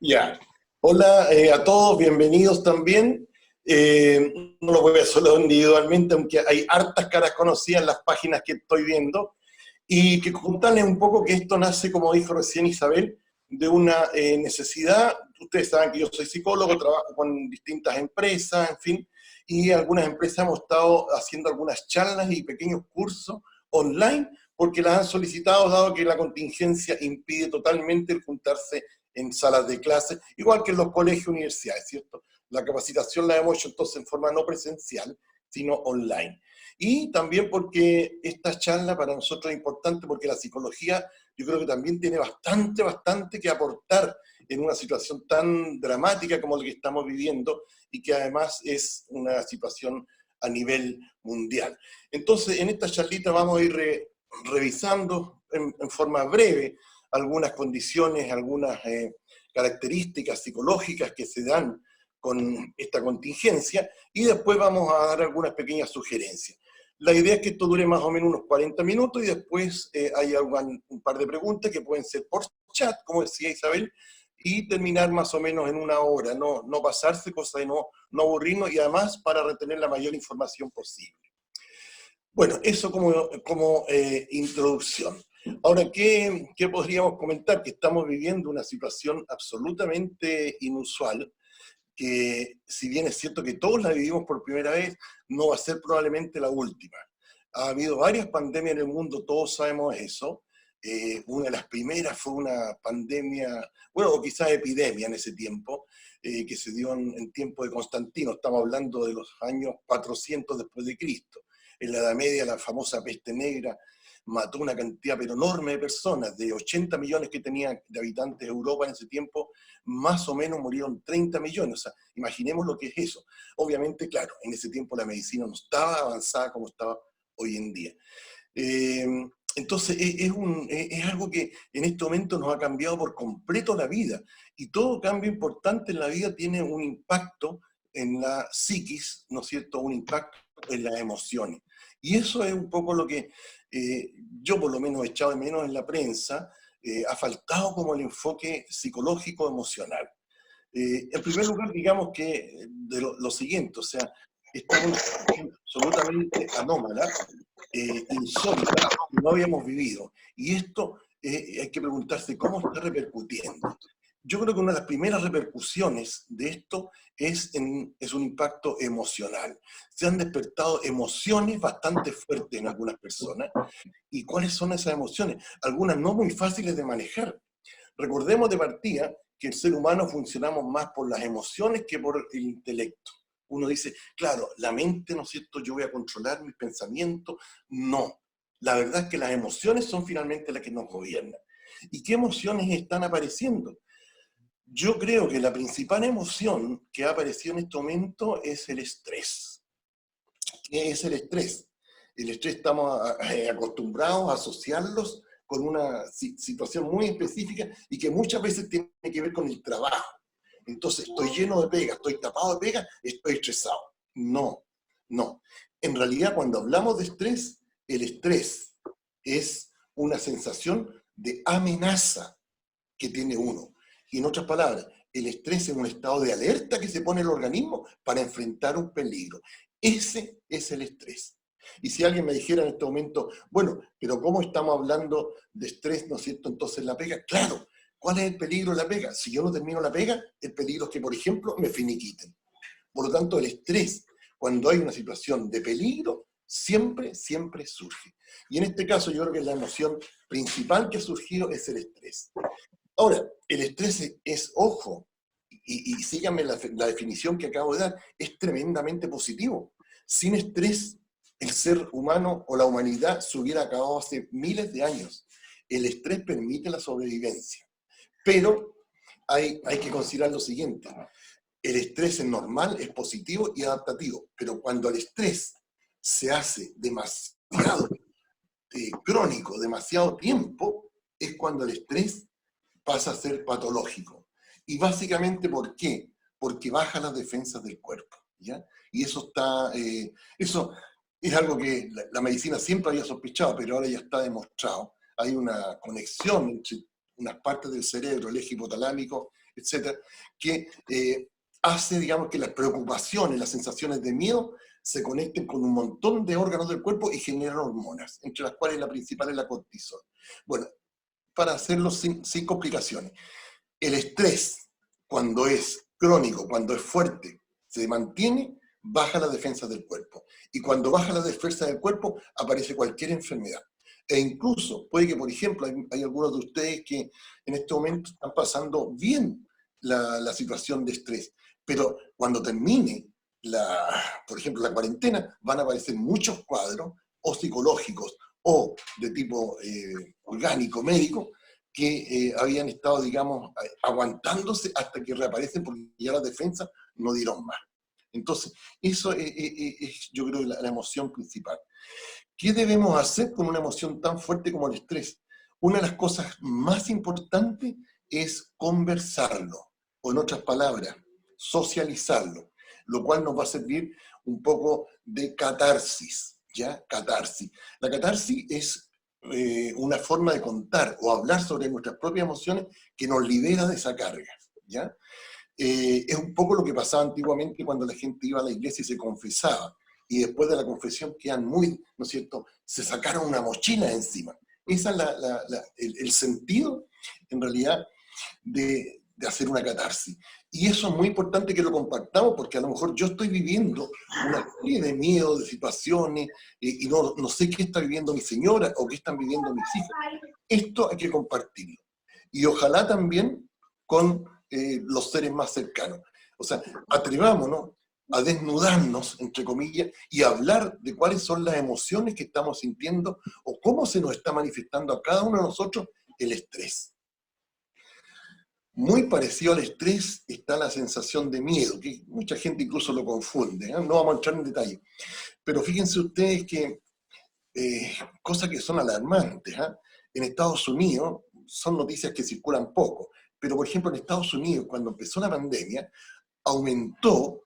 Ya. Hola a todos, bienvenidos también. No lo voy a solo individualmente, aunque hay hartas caras conocidas en las páginas que estoy viendo. Y que contarles un poco que esto nace, como dijo recién Isabel, de una necesidad. Ustedes saben que yo soy psicólogo, trabajo con distintas empresas, en fin, y algunas empresas hemos estado haciendo algunas charlas y pequeños cursos online porque las han solicitado, dado que la contingencia impide totalmente el juntarse en salas de clase, igual que en los colegios y universidades, ¿cierto? La capacitación la hemos hecho entonces en forma no presencial, sino online. Y también porque esta charla para nosotros es importante porque la psicología yo creo que también tiene bastante que aportar en una situación tan dramática como la que estamos viviendo y que además es una situación a nivel mundial. Entonces, en esta charlita vamos a ir revisando en forma breve algunas condiciones, algunas características psicológicas que se dan con esta contingencia y después vamos a dar algunas pequeñas sugerencias. La idea es que esto dure más o menos unos 40 minutos y después hay un par de preguntas que pueden ser por chat, como decía Isabel, y terminar más o menos en una hora, no pasarse, cosa de no aburrirnos y además para retener la mayor información posible. Bueno, eso como introducción. Ahora, ¿qué podríamos comentar? Que estamos viviendo una situación absolutamente inusual, que si bien es cierto que todos la vivimos por primera vez, no va a ser probablemente la última. Ha habido varias pandemias en el mundo, todos sabemos eso. Una de las primeras fue una pandemia, bueno, o quizás epidemia en ese tiempo, que se dio en tiempo de Constantino, estamos hablando de los años 400 después de Cristo. En la Edad Media, la famosa peste negra mató una cantidad pero enorme de personas, de 80 millones que tenía de habitantes de Europa en ese tiempo, más o menos murieron 30 millones, o sea, imaginemos lo que es eso. Obviamente, claro, en ese tiempo la medicina no estaba avanzada como estaba hoy en día. Eh, entonces, es algo que en este momento nos ha cambiado por completo la vida, y todo cambio importante en la vida tiene un impacto en la psiquis, ¿no es cierto?, un impacto en las emociones. Y eso es un poco lo que yo por lo menos he echado de menos en la prensa, ha faltado como el enfoque psicológico emocional. En primer lugar, digamos que de lo siguiente, o sea, estamos en una situación absolutamente anómala, insólita, que no habíamos vivido. Y esto hay que preguntarse cómo está repercutiendo. Yo creo que una de las primeras repercusiones de esto es un impacto emocional. Se han despertado emociones bastante fuertes en algunas personas. ¿Y cuáles son esas emociones? Algunas no muy fáciles de manejar. Recordemos de partida que el ser humano funcionamos más por las emociones que por el intelecto. Uno dice, claro, la mente, ¿no es cierto?, yo voy a controlar mis pensamientos. No, la verdad es que las emociones son finalmente las que nos gobiernan. ¿Y qué emociones están apareciendo? Yo creo que la principal emoción que ha aparecido en este momento es el estrés. ¿Qué es el estrés? El estrés estamos acostumbrados a asociarlos con una situación muy específica y que muchas veces tiene que ver con el trabajo. Entonces, estoy lleno de pega, estoy tapado de pega, estoy estresado. No, no. En realidad, cuando hablamos de estrés, el estrés es una sensación de amenaza que tiene uno. Y en otras palabras, el estrés es un estado de alerta que se pone el organismo para enfrentar un peligro. Ese es el estrés. Y si alguien me dijera en este momento, bueno, pero ¿cómo estamos hablando de estrés, no es cierto? Entonces la pega, claro, ¿cuál es el peligro de la pega? Si yo no termino la pega, el peligro es que, por ejemplo, me finiquiten. Por lo tanto, el estrés, cuando hay una situación de peligro, siempre surge. Y en este caso yo creo que la emoción principal que ha surgido es el estrés. Ahora, el estrés ojo, y síganme la definición que acabo de dar, es tremendamente positivo. Sin estrés, el ser humano o la humanidad se hubiera acabado hace miles de años. El estrés permite la sobrevivencia. Pero hay que considerar lo siguiente. El estrés es normal, es positivo y adaptativo. Pero cuando el estrés se hace demasiado crónico, demasiado tiempo, es cuando el estrés pasa a ser patológico. Y básicamente, ¿por qué? Porque baja las defensas del cuerpo, ¿ya? Y eso es algo que la medicina siempre había sospechado, pero ahora ya está demostrado. Hay una conexión entre unas partes del cerebro, el eje hipotalámico, etcétera, que hace, digamos, que las preocupaciones, las sensaciones de miedo se conecten con un montón de órganos del cuerpo y generan hormonas, entre las cuales la principal es la cortisol. Bueno, para hacerlo sin complicaciones, el estrés, cuando es crónico, cuando es fuerte, se mantiene, baja las defensas del cuerpo. Y cuando baja la defensa del cuerpo, aparece cualquier enfermedad. E incluso puede que, por ejemplo, hay algunos de ustedes que en este momento están pasando bien la situación de estrés, pero cuando termine, por ejemplo, la cuarentena, van a aparecer muchos cuadros, o psicológicos, o de tipo orgánico, médico, que habían estado, digamos, aguantándose hasta que reaparecen porque ya las defensas no dieron más. Entonces, eso es yo creo, la emoción principal. ¿Qué debemos hacer con una emoción tan fuerte como el estrés? Una de las cosas más importantes es conversarlo, o en otras palabras, socializarlo, lo cual nos va a servir un poco de catarsis, ¿ya? Catarsis. La catarsis es una forma de contar o hablar sobre nuestras propias emociones que nos libera de esa carga, ¿ya? Es un poco lo que pasaba antiguamente cuando la gente iba a la iglesia y se confesaba, y después de la confesión quedan muy, ¿no es cierto?, se sacaron una mochila encima. Ese es el sentido, en realidad, de hacer una catarsis. Y eso es muy importante que lo compartamos, porque a lo mejor yo estoy viviendo una serie de miedos, de situaciones, y no sé qué está viviendo mi señora o qué están viviendo mis hijos. Esto hay que compartirlo. Y ojalá también con los seres más cercanos. O sea, atrevámonos a desnudarnos, entre comillas, y hablar de cuáles son las emociones que estamos sintiendo o cómo se nos está manifestando a cada uno de nosotros el estrés. Muy parecido al estrés está la sensación de miedo, que mucha gente incluso lo confunde, ¿eh? No vamos a entrar en detalle. Pero fíjense ustedes que cosas que son alarmantes, ¿eh? En Estados Unidos son noticias que circulan poco, pero por ejemplo en Estados Unidos, cuando empezó la pandemia, aumentó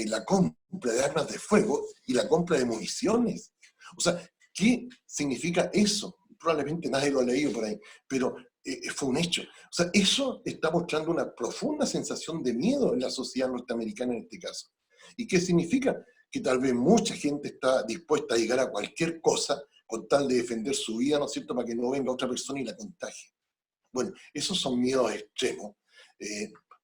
la compra de armas de fuego y la compra de municiones. O sea, ¿qué significa eso? Probablemente nadie lo ha leído por ahí, pero fue un hecho. O sea, eso está mostrando una profunda sensación de miedo en la sociedad norteamericana en este caso. ¿Y qué significa? Que tal vez mucha gente está dispuesta a llegar a cualquier cosa con tal de defender su vida, ¿no es cierto?, para que no venga otra persona y la contagie. Bueno, esos son miedos extremos,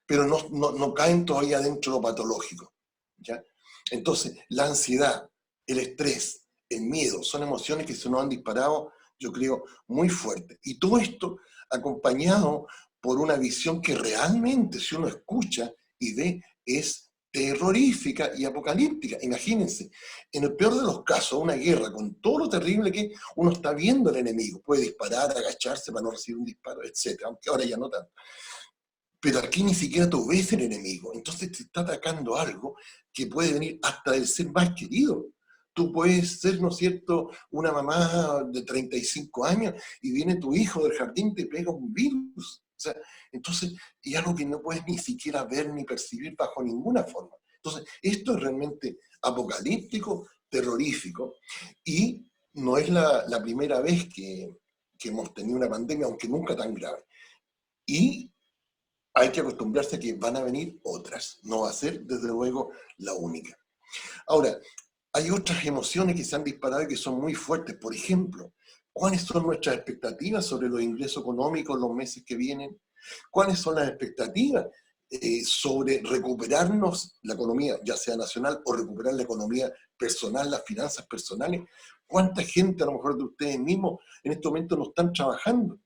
pero no caen todavía dentro de lo patológico, ¿ya? Entonces, la ansiedad, el estrés, el miedo, son emociones que se nos han disparado, yo creo, muy fuerte. Y todo esto acompañado por una visión que realmente, si uno escucha y ve, es terrorífica y apocalíptica. Imagínense, en el peor de los casos, una guerra con todo lo terrible que uno está viendo al enemigo, puede disparar, agacharse para no recibir un disparo, etc., aunque ahora ya no tanto. Pero aquí ni siquiera tú ves el enemigo, entonces te está atacando algo que puede venir hasta del ser más querido. Tú puedes ser, ¿no es cierto?, una mamá de 35 años y viene tu hijo del jardín y te pega un virus. O sea, entonces, y algo que no puedes ni siquiera ver ni percibir bajo ninguna forma. Entonces, esto es realmente apocalíptico, terrorífico, y no es la primera vez que hemos tenido una pandemia, aunque nunca tan grave. Y hay que acostumbrarse a que van a venir otras, no va a ser desde luego la única. Ahora, hay otras emociones que se han disparado y que son muy fuertes. Por ejemplo, ¿cuáles son nuestras expectativas sobre los ingresos económicos en los meses que vienen? ¿Cuáles son las expectativas sobre recuperarnos la economía, ya sea nacional, o recuperar la economía personal, las finanzas personales? ¿Cuánta gente, a lo mejor de ustedes mismos, en este momento no están trabajando?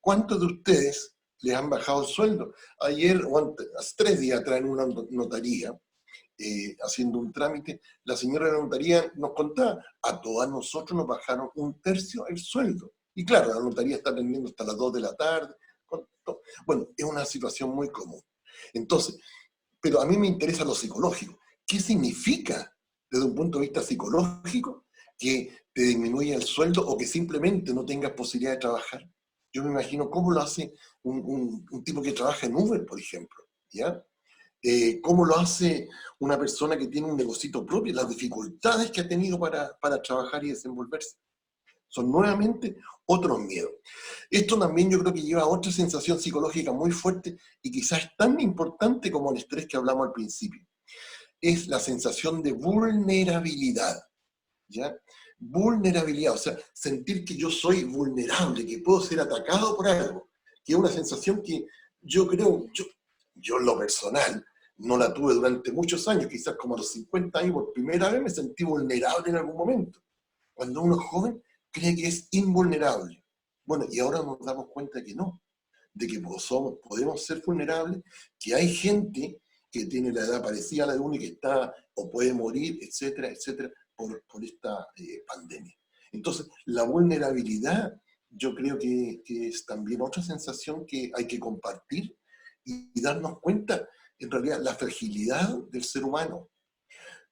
¿Cuántos de ustedes les han bajado el sueldo? Ayer, o hace 3 días atrás, en una notaría, haciendo un trámite, la señora de la notaría nos contaba, a todas nosotros nos bajaron 1/3 el sueldo. Y claro, la notaría está atendiendo hasta las 2 de la tarde. Bueno, es una situación muy común. Entonces, pero a mí me interesa lo psicológico. ¿Qué significa, desde un punto de vista psicológico, que te disminuya el sueldo o que simplemente no tengas posibilidad de trabajar? Yo me imagino cómo lo hace un tipo que trabaja en Uber, por ejemplo, ¿ya? Cómo lo hace una persona que tiene un negocito propio, las dificultades que ha tenido para trabajar y desenvolverse. son nuevamente otros miedos. Esto también yo creo que lleva a otra sensación psicológica muy fuerte y quizás tan importante como el estrés que hablamos al principio. Es la sensación de vulnerabilidad, ¿ya? Vulnerabilidad, o sea, sentir que yo soy vulnerable, que puedo ser atacado por algo, que es una sensación que yo creo, yo en lo personal, no la tuve durante muchos años, quizás como a los 50 años, por primera vez me sentí vulnerable en algún momento. Cuando uno es joven, cree que es invulnerable. Bueno, y ahora nos damos cuenta que no, de que podemos ser vulnerables, que hay gente que tiene la edad parecida a la de uno y que está o puede morir, etcétera, etcétera, por esta pandemia. Entonces, la vulnerabilidad yo creo que es también otra sensación que hay que compartir y darnos cuenta, en realidad, la fragilidad del ser humano.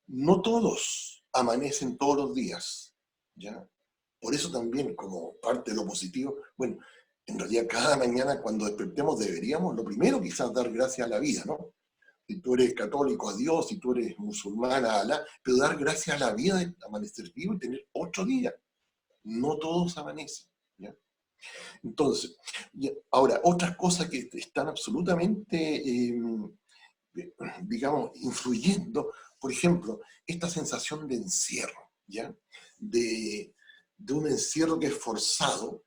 No todos amanecen todos los días, ¿ya? Por eso también, como parte de lo positivo, bueno, en realidad cada mañana cuando despertemos deberíamos, lo primero quizás dar gracias a la vida, ¿no? Si tú eres católico a Dios, si tú eres musulmana a Alá, pero dar gracias a la vida de amanecer vivo y tener otro día. No todos amanecen, ¿ya? Entonces, ahora, otras cosas que están absolutamente, digamos, influyendo, por ejemplo, esta sensación de encierro, ¿ya? De un encierro que es forzado.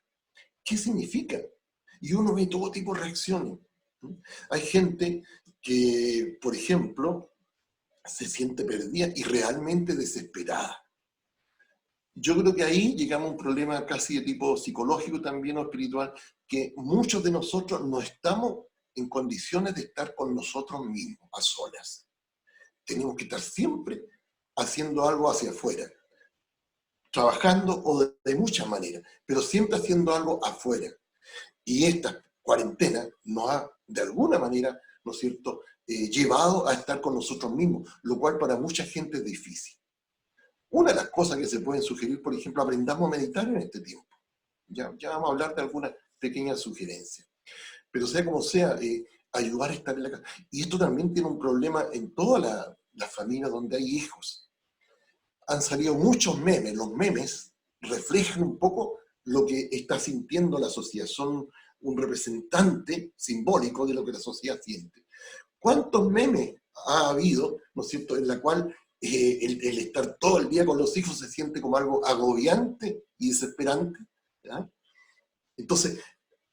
¿Qué significa? Y uno ve todo tipo de reacciones. Hay gente que, por ejemplo, se siente perdida y realmente desesperada. Yo creo que ahí llegamos a un problema casi de tipo psicológico también o espiritual, que muchos de nosotros no estamos en condiciones de estar con nosotros mismos, a solas. Tenemos que estar siempre haciendo algo hacia afuera, trabajando o de muchas maneras, pero siempre haciendo algo afuera. Y esta cuarentena nos ha, de alguna manera, ¿no es cierto?, llevado a estar con nosotros mismos, lo cual para mucha gente es difícil. Una de las cosas que se pueden sugerir, por ejemplo, aprendamos a meditar en este tiempo. Ya vamos a hablar de algunas pequeñas sugerencias. Pero sea como sea, ayudar a estar en la casa. Y esto también tiene un problema en toda la familia donde hay hijos. Han salido muchos memes. Los memes reflejan un poco lo que está sintiendo la sociedad. Son un representante simbólico de lo que la sociedad siente. ¿Cuántos memes ha habido, ¿no es cierto?, en la cual el estar todo el día con los hijos se siente como algo agobiante y desesperante, ¿ya? Entonces,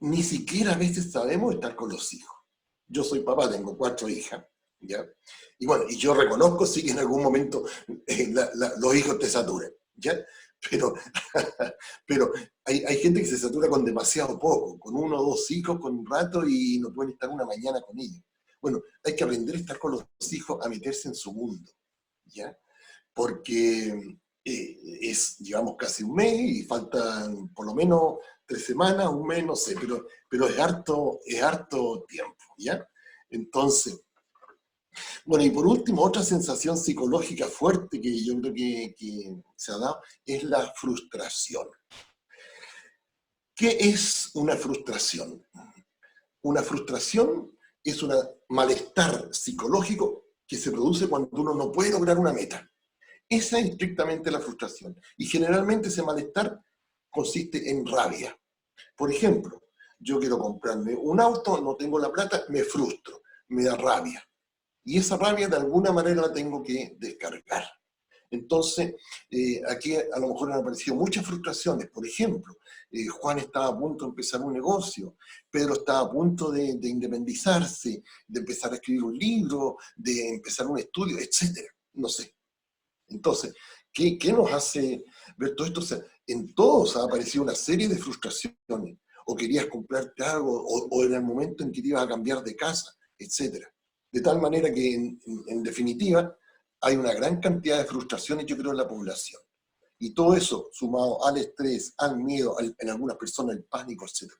ni siquiera a veces sabemos estar con los hijos. Yo soy papá, tengo 4 hijas, ¿ya? Y bueno, y yo reconozco sí que en algún momento los hijos te saturan, ¿ya? Pero, pero hay gente que se satura con demasiado poco, con 1 o 2 hijos, con un rato y no pueden estar una mañana con ellos. Bueno, hay que aprender a estar con los hijos, a meterse en su mundo, ¿ya? Porque llevamos casi un mes y faltan por lo menos 3 semanas, un mes, no sé, pero es harto tiempo, ¿ya? Entonces, bueno, y por último, otra sensación psicológica fuerte que yo creo que se ha dado es la frustración. ¿Qué es una frustración? Una frustración es un malestar psicológico que se produce cuando uno no puede lograr una meta. Esa es estrictamente la frustración. Y generalmente ese malestar consiste en rabia. Por ejemplo, yo quiero comprarme un auto, no tengo la plata, me frustro, me da rabia. Y esa rabia de alguna manera la tengo que descargar. Entonces, aquí a lo mejor han aparecido muchas frustraciones. Por ejemplo, Juan estaba a punto de empezar un negocio, Pedro estaba a punto de independizarse, de empezar a escribir un libro, de empezar un estudio, etcétera. No sé. Entonces, ¿qué nos hace ver todo esto? O sea, en todos ha aparecido una serie de frustraciones. O querías comprarte algo, o en el momento en que te ibas a cambiar de casa, etcétera. De tal manera que, en definitiva, hay una gran cantidad de frustraciones, yo creo, en la población. Y todo eso, sumado al estrés, al miedo, en algunas personas el pánico, etcétera.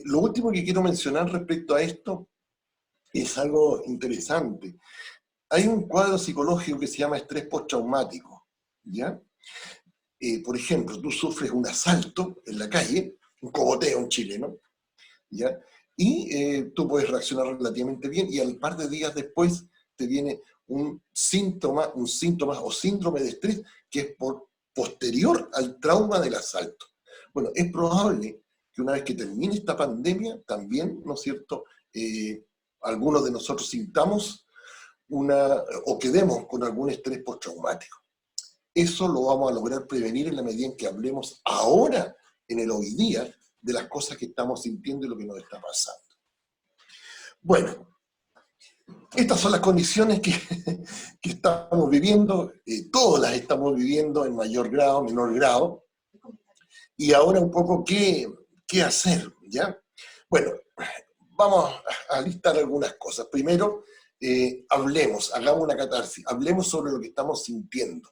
Lo último que quiero mencionar respecto a esto es algo interesante. Hay un cuadro psicológico que se llama estrés postraumático, ¿ya? Por ejemplo, tú sufres un asalto en la calle, un cogoteo en Chile, ¿no? ¿Ya? Y tú puedes reaccionar relativamente bien y al par de días después te viene un síntoma o síndrome de estrés que es por posterior al trauma del asalto. Bueno, es probable que una vez que termine esta pandemia, también, ¿no es cierto?, algunos de nosotros sintamos o quedemos con algún estrés postraumático. Eso lo vamos a lograr prevenir en la medida en que hablemos ahora, en el hoy día, de las cosas que estamos sintiendo y lo que nos está pasando. Bueno, estas son las condiciones que estamos viviendo, todas las estamos viviendo en mayor grado, menor grado, y ahora un poco qué hacer, ¿ya? Bueno, vamos a listar algunas cosas. Primero, hagamos una catarsis, hablemos sobre lo que estamos sintiendo.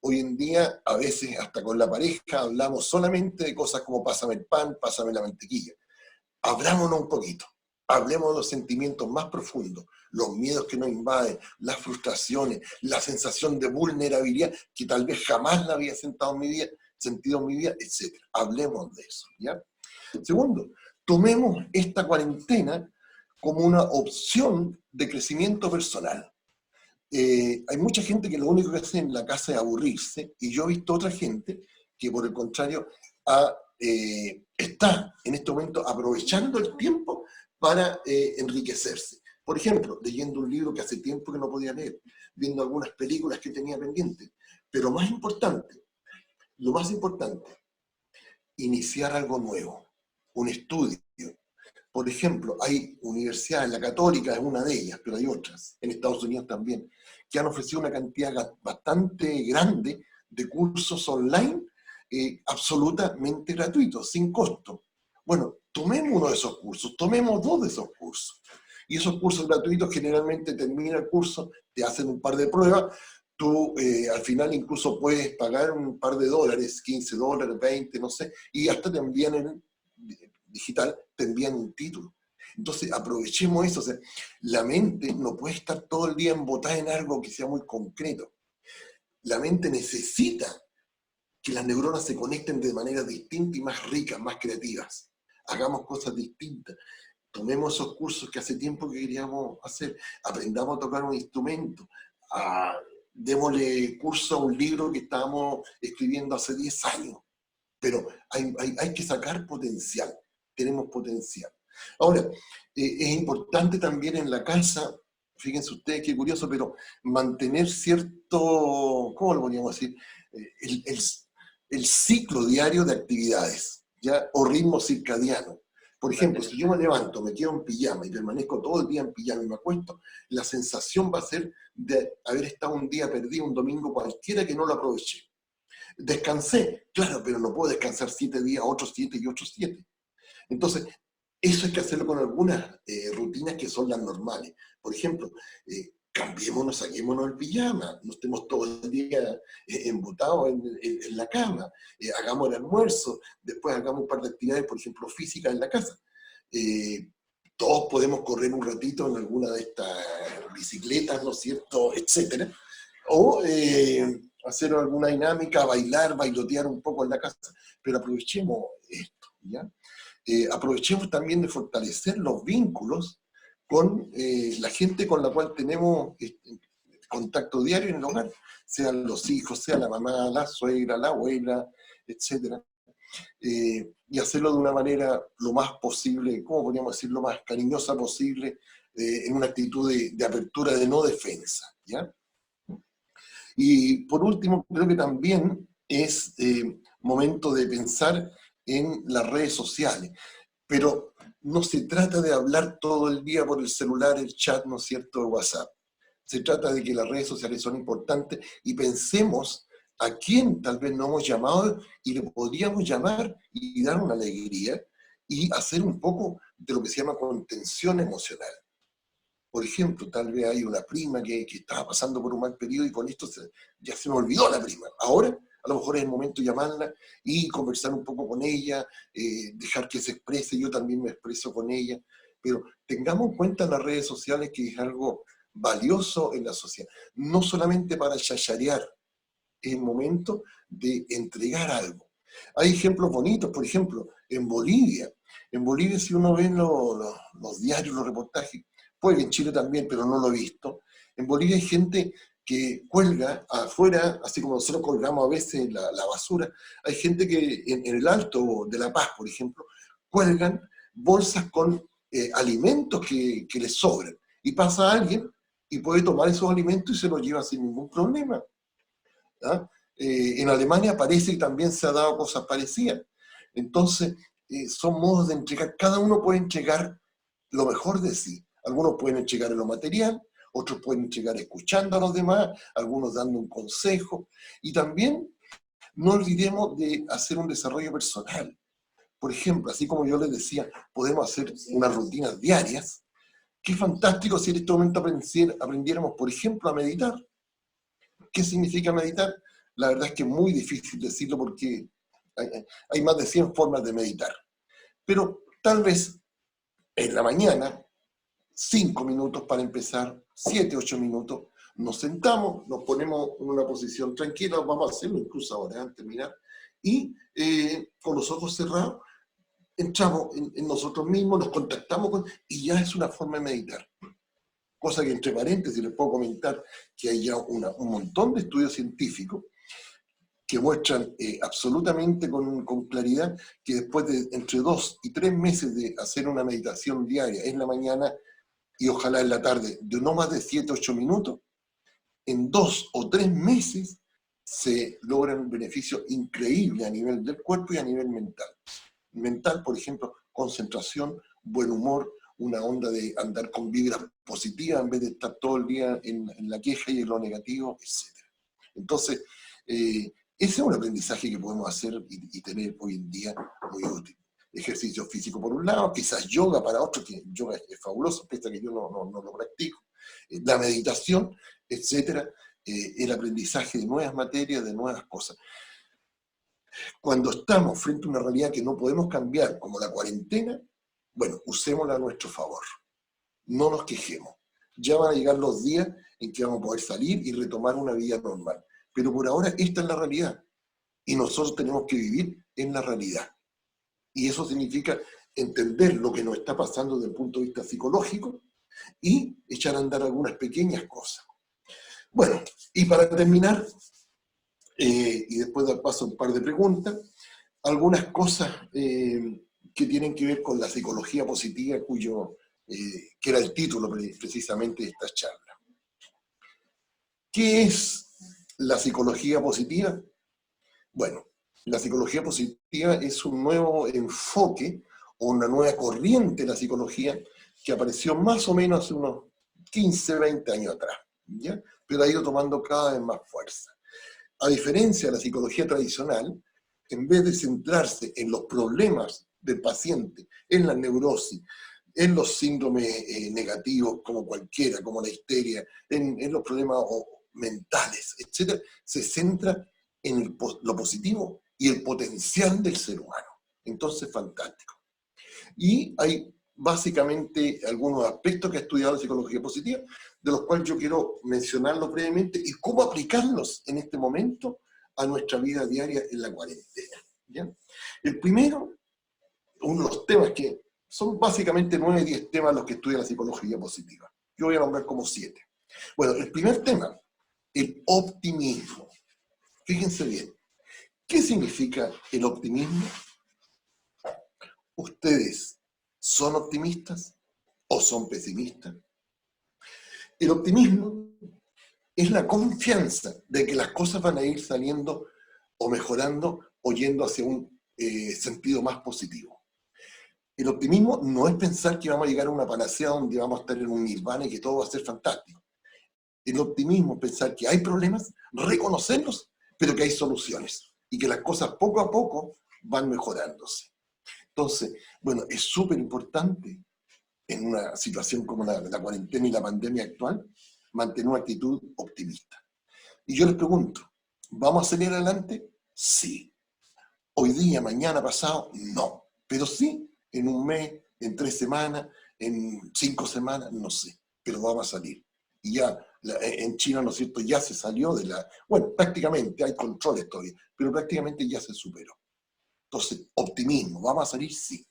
Hoy en día, a veces hasta con la pareja, hablamos solamente de cosas como pásame el pan, pásame la mantequilla. Abrámonos un poquito, hablemos de los sentimientos más profundos, los miedos que nos invaden, las frustraciones, la sensación de vulnerabilidad que tal vez jamás la había sentido en mi vida, etc. Hablemos de eso, ¿ya? Segundo, tomemos esta cuarentena como una opción de crecimiento personal. Hay mucha gente que lo único que hace en la casa es aburrirse, y yo he visto otra gente que por el contrario está en este momento aprovechando el tiempo para enriquecerse. Por ejemplo, leyendo un libro que hace tiempo que no podía leer, viendo algunas películas que tenía pendientes. Pero lo más importante, iniciar algo nuevo, un estudio. Por ejemplo, hay universidades, la Católica es una de ellas, pero hay otras, en Estados Unidos también, que han ofrecido una cantidad bastante grande de cursos online, absolutamente gratuitos, sin costo. Bueno, tomemos uno de esos cursos, tomemos dos de esos cursos. Y esos cursos gratuitos generalmente termina el curso, te hacen un par de pruebas, tú al final incluso puedes pagar un par de dólares, $15, 20, no sé, y hasta te envían en digital, te envían un título. Entonces aprovechemos eso. O sea, la mente no puede estar todo el día embotada en algo que sea muy concreto. La mente necesita que las neuronas se conecten de manera distinta y más ricas, más creativas. Hagamos cosas distintas. Tomemos esos cursos que hace tiempo que queríamos hacer. Aprendamos a tocar un instrumento. Démosle curso a un libro que estábamos escribiendo hace 10 años. Pero hay que sacar potencial. Tenemos potencial. Ahora, es importante también en la casa, fíjense ustedes qué curioso, pero mantener cierto, ¿cómo lo podríamos decir? El ciclo diario de actividades, ¿ya? O ritmo circadiano. Por ejemplo, si yo me levanto, me quedo en pijama y permanezco todo el día en pijama y me acuesto, la sensación va a ser de haber estado un día perdido, un domingo cualquiera que no lo aproveché. Descansé, claro, pero no puedo descansar 7 días, otros 7 y otros 7. Entonces, eso hay que hacerlo con algunas rutinas que son las normales. Por ejemplo, cambiémonos, saquémonos el pijama, no estemos todo el día embotados en la cama, hagamos el almuerzo, después hagamos un par de actividades, por ejemplo, físicas en la casa. Todos podemos correr un ratito en alguna de estas bicicletas, ¿no es cierto?, etcétera. O hacer alguna dinámica, bailar, bailotear un poco en la casa. Pero aprovechemos esto, ¿ya? Aprovechemos también de fortalecer los vínculos con la gente con la cual tenemos contacto diario en el hogar, sean los hijos, sea la mamá, la suegra, la abuela, etc. Y hacerlo de una manera lo más posible, ¿cómo podríamos decir?, lo más cariñosa posible, en una actitud de apertura, de no defensa, ¿ya? Y por último, creo que también es momento de pensar en las redes sociales. Pero no se trata de hablar todo el día por el celular, el chat, ¿no es cierto?, de WhatsApp. Se trata de que las redes sociales son importantes y pensemos a quién tal vez no hemos llamado y le podríamos llamar y dar una alegría y hacer un poco de lo que se llama contención emocional. Por ejemplo, tal vez hay una prima que estaba pasando por un mal periodo y con esto ya se me olvidó la prima. Ahora, a lo mejor es el momento de llamarla y conversar un poco con ella, dejar que se exprese, yo también me expreso con ella. Pero tengamos en cuenta las redes sociales que es algo valioso en la sociedad. No solamente para chacharear, es el momento de entregar algo. Hay ejemplos bonitos, por ejemplo, en Bolivia. En Bolivia, si uno ve los diarios, los reportajes, puede que en Chile también, pero no lo he visto. En Bolivia hay gente que cuelga afuera, así como nosotros colgamos a veces la basura. Hay gente que en el Alto de La Paz, por ejemplo, cuelgan bolsas con alimentos que les sobran. Y pasa alguien y puede tomar esos alimentos y se los lleva sin ningún problema. ¿Ah? En Alemania parece que también se ha dado cosas parecidas. Entonces, son modos de entregar. Cada uno puede entregar lo mejor de sí. Algunos pueden entregar en lo material, otros pueden entregar escuchando a los demás, algunos dando un consejo. Y también no olvidemos de hacer un desarrollo personal. Por ejemplo, así como yo les decía, podemos hacer unas rutinas diarias. Qué fantástico si en este momento aprendiéramos, por ejemplo, a meditar. ¿Qué significa meditar? La verdad es que es muy difícil decirlo porque hay más de 100 formas de meditar. Pero tal vez en la mañana, 5 minutos para empezar, 7, 8 minutos, nos sentamos, nos ponemos en una posición tranquila, vamos a hacerlo incluso ahora, antes de terminar, y con los ojos cerrados, entramos en nosotros mismos, nos contactamos y ya es una forma de meditar. Cosa que entre paréntesis les puedo comentar que hay ya un montón de estudios científicos que muestran absolutamente con claridad que después de entre 2 y 3 meses de hacer una meditación diaria en la mañana y ojalá en la tarde, de no más de 7, 8 minutos, en 2 o 3 meses se logran un beneficio increíble a nivel del cuerpo y a nivel mental. Mental, por ejemplo, concentración, buen humor, una onda de andar con vibras positivas en vez de estar todo el día en la queja y en lo negativo, etc. Entonces, ese es un aprendizaje que podemos hacer y tener hoy en día muy útil. Ejercicio físico por un lado, quizás yoga para otros, que yoga es fabuloso, pese a que yo no lo practico. La meditación, etc. El aprendizaje de nuevas materias, de nuevas cosas. Cuando estamos frente a una realidad que no podemos cambiar, como la cuarentena, bueno, usémosla a nuestro favor. No nos quejemos. Ya van a llegar los días en que vamos a poder salir y retomar una vida normal. Pero por ahora esta es la realidad. Y nosotros tenemos que vivir en la realidad. Y eso significa entender lo que nos está pasando desde el punto de vista psicológico y echar a andar algunas pequeñas cosas. Bueno, y para terminar, y después dar paso a un par de preguntas, algunas cosas que tienen que ver con la psicología positiva, que era el título precisamente de esta charla. ¿Qué es la psicología positiva? Bueno, la psicología positiva es un nuevo enfoque o una nueva corriente de la psicología que apareció más o menos hace unos 15, 20 años atrás, ¿ya? Pero ha ido tomando cada vez más fuerza. A diferencia de la psicología tradicional, en vez de centrarse en los problemas del paciente, en la neurosis, en los síndromes negativos como cualquiera, como la histeria, en los problemas mentales, etc., se centra en lo positivo y el potencial del ser humano. Entonces, fantástico. Y hay básicamente algunos aspectos que ha estudiado la psicología positiva, de los cuales yo quiero mencionarlos brevemente y cómo aplicarlos en este momento a nuestra vida diaria en la cuarentena. ¿Ya? El primero, uno de los temas que son básicamente 9, 10 temas los que estudia la psicología positiva. Yo voy a nombrar como 7. Bueno, el primer tema, el optimismo. Fíjense bien, ¿qué significa el optimismo? ¿Ustedes son optimistas o son pesimistas? El optimismo es la confianza de que las cosas van a ir saliendo o mejorando o yendo hacia un sentido más positivo. El optimismo no es pensar que vamos a llegar a una panacea donde vamos a estar en un nirvana y que todo va a ser fantástico. El optimismo es pensar que hay problemas, reconocerlos, pero que hay soluciones y que las cosas poco a poco van mejorándose. Entonces, bueno, es súper importante en una situación como la cuarentena y la pandemia actual, mantener una actitud optimista. Y yo les pregunto, ¿vamos a salir adelante? Sí. Hoy día, mañana, pasado, no. Pero sí, en un mes, en 3 semanas, en 5 semanas, no sé. Pero vamos a salir. Y ya en China, ¿no es cierto?, ya se salió de la... Bueno, prácticamente hay controles todavía, pero prácticamente ya se superó. Entonces, optimismo, ¿vamos a salir? Sí.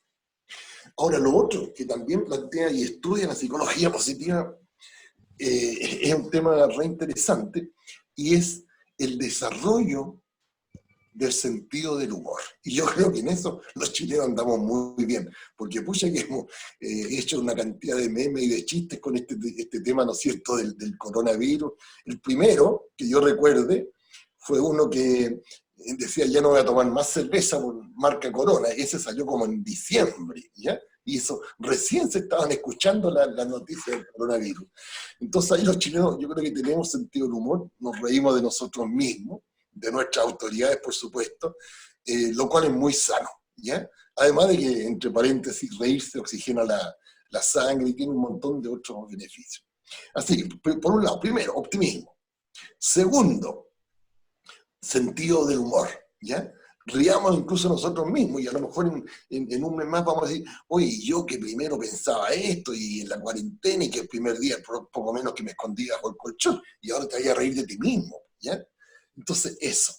Ahora, lo otro que también plantea y estudia la psicología positiva es un tema re interesante, y es el desarrollo del sentido del humor. Y yo creo que en eso los chilenos andamos muy bien, porque pucha que hemos hecho una cantidad de memes y de chistes con este tema, ¿no es cierto?, del coronavirus. El primero, que yo recuerde, fue uno que decía, ya no voy a tomar más cerveza por marca Corona. Ese salió como en diciembre, ¿ya? Y eso, recién se estaban escuchando las noticias del coronavirus. Entonces ahí los chilenos, yo creo que tenemos sentido del humor, nos reímos de nosotros mismos, de nuestras autoridades, por supuesto, lo cual es muy sano, ¿ya? Además de que, entre paréntesis, reírse oxigena la sangre y tiene un montón de otros beneficios. Así que, por un lado, primero, optimismo. Segundo, sentido del humor, ¿ya? Riamos incluso nosotros mismos, y a lo mejor en un mes más vamos a decir, oye, yo que primero pensaba esto, y en la cuarentena, y que el primer día poco menos que me escondía bajo el colchón, y ahora te vayas a reír de ti mismo, ¿ya? Entonces, eso.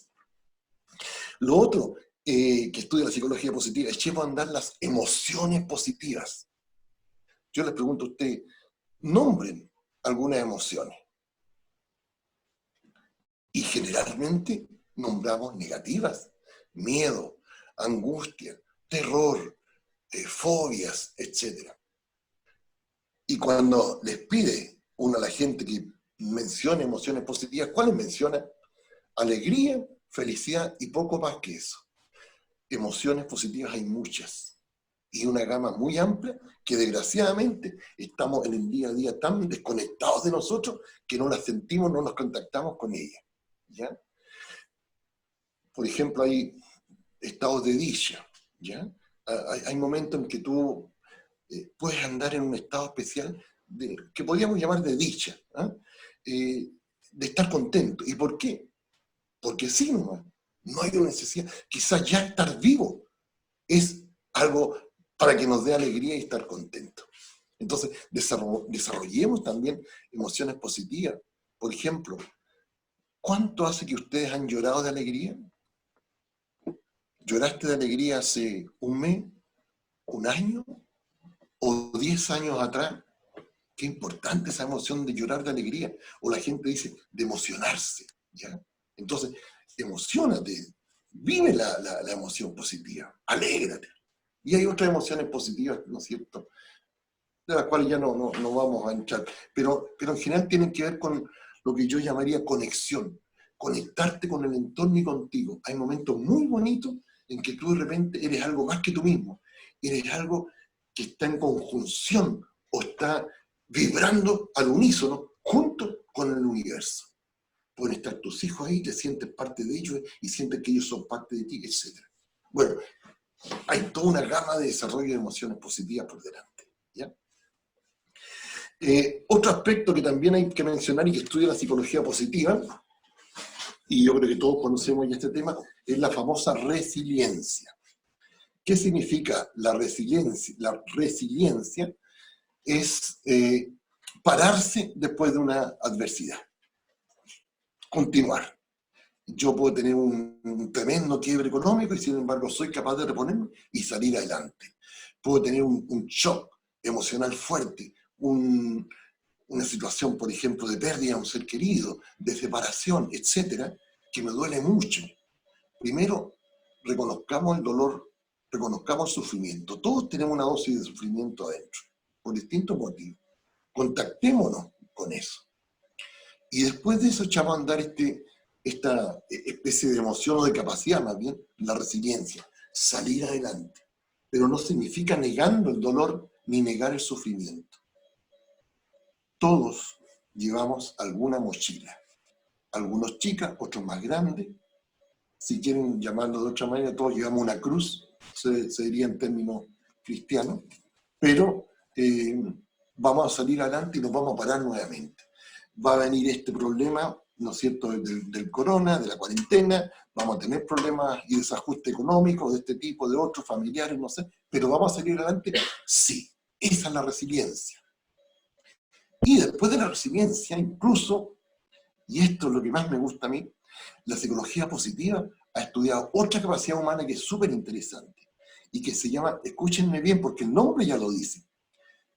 Lo otro que estudia la psicología positiva es llevar a andar las emociones positivas. Yo les pregunto a ustedes, nombren algunas emociones. Y generalmente nombramos negativas. Miedo, angustia, terror, fobias, etc. Y cuando les pide uno a la gente que mencione emociones positivas, ¿cuáles menciona? Alegría, felicidad y poco más que eso. Emociones positivas hay muchas, y una gama muy amplia que desgraciadamente estamos en el día a día tan desconectados de nosotros que no las sentimos, no nos contactamos con ellas, ¿ya? Por ejemplo, hay estados de dicha, ¿ya? Hay momentos en que tú puedes andar en un estado especial que podríamos llamar de dicha, de estar contento. ¿Y por qué? Porque sí, no hay una necesidad. Quizás ya estar vivo es algo para que nos dé alegría y estar contentos. Entonces, desarrollemos también emociones positivas. Por ejemplo, ¿cuánto hace que ustedes han llorado de alegría? ¿Lloraste de alegría hace un mes, un año o 10 años atrás? Qué importante esa emoción de llorar de alegría. O la gente dice, de emocionarse, ¿ya? Entonces, emocionate, vive la emoción positiva, alégrate. Y hay otras emociones positivas, ¿no es cierto?, de las cuales ya no vamos a entrar, pero en general tienen que ver con lo que yo llamaría conexión, conectarte con el entorno y contigo. Hay momentos muy bonitos en que tú de repente eres algo más que tú mismo, eres algo que está en conjunción o está vibrando al unísono junto con el universo. Pueden estar tus hijos ahí, te sientes parte de ellos y sientes que ellos son parte de ti, etc. Bueno, hay toda una gama de desarrollo de emociones positivas por delante, ¿ya? Otro aspecto que también hay que mencionar y que estudia la psicología positiva, y yo creo que todos conocemos ya este tema, es la famosa resiliencia. ¿Qué significa la resiliencia? La resiliencia es pararse después de una adversidad, continuar. Yo puedo tener un tremendo quiebre económico y sin embargo soy capaz de reponerme y salir adelante. Puedo tener un shock emocional fuerte, una situación, por ejemplo, de pérdida de un ser querido, de separación, etcétera, que me duele mucho. Primero, reconozcamos el dolor, reconozcamos el sufrimiento. Todos tenemos una dosis de sufrimiento adentro, por distintos motivos. Contactémonos con eso. Y después de eso echamos a andar esta especie de emoción o de capacidad, más bien, la resiliencia, salir adelante. Pero no significa negando el dolor ni negar el sufrimiento. Todos llevamos alguna mochila. Algunos chicas, otros más grandes. Si quieren llamarlo de otra manera, todos llevamos una cruz, se diría en términos cristianos. Pero vamos a salir adelante y nos vamos a parar nuevamente. Va a venir este problema, ¿no es cierto?, del corona, de la cuarentena, vamos a tener problemas y desajuste económico de este tipo, de otros, familiares, no sé, pero vamos a salir adelante, sí, esa es la resiliencia. Y después de la resiliencia, incluso, y esto es lo que más me gusta a mí, la psicología positiva ha estudiado otra capacidad humana que es súper interesante y que se llama, escúchenme bien porque el nombre ya lo dice,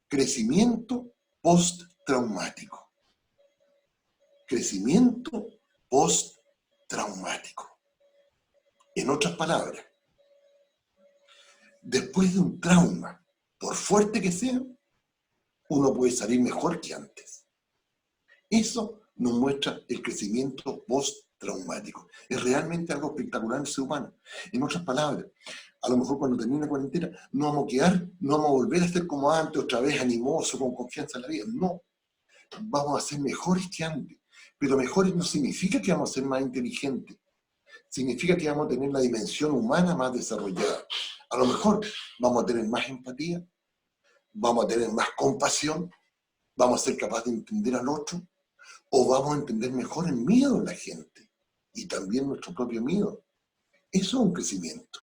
crecimiento post-traumático. crecimiento postraumático. En otras palabras, después de un trauma, por fuerte que sea, uno puede salir mejor que antes. Eso nos muestra el crecimiento postraumático. Es realmente algo espectacular en el ser humano. En otras palabras, a lo mejor cuando termine la cuarentena no vamos a quedar, no vamos a volver a ser como antes, otra vez animoso, con confianza en la vida. No, vamos a ser mejores que antes. Pero mejores no significa que vamos a ser más inteligentes. Significa que vamos a tener la dimensión humana más desarrollada. A lo mejor vamos a tener más empatía, vamos a tener más compasión, vamos a ser capaces de entender al otro, o vamos a entender mejor el miedo de la gente y también nuestro propio miedo. Eso es un crecimiento.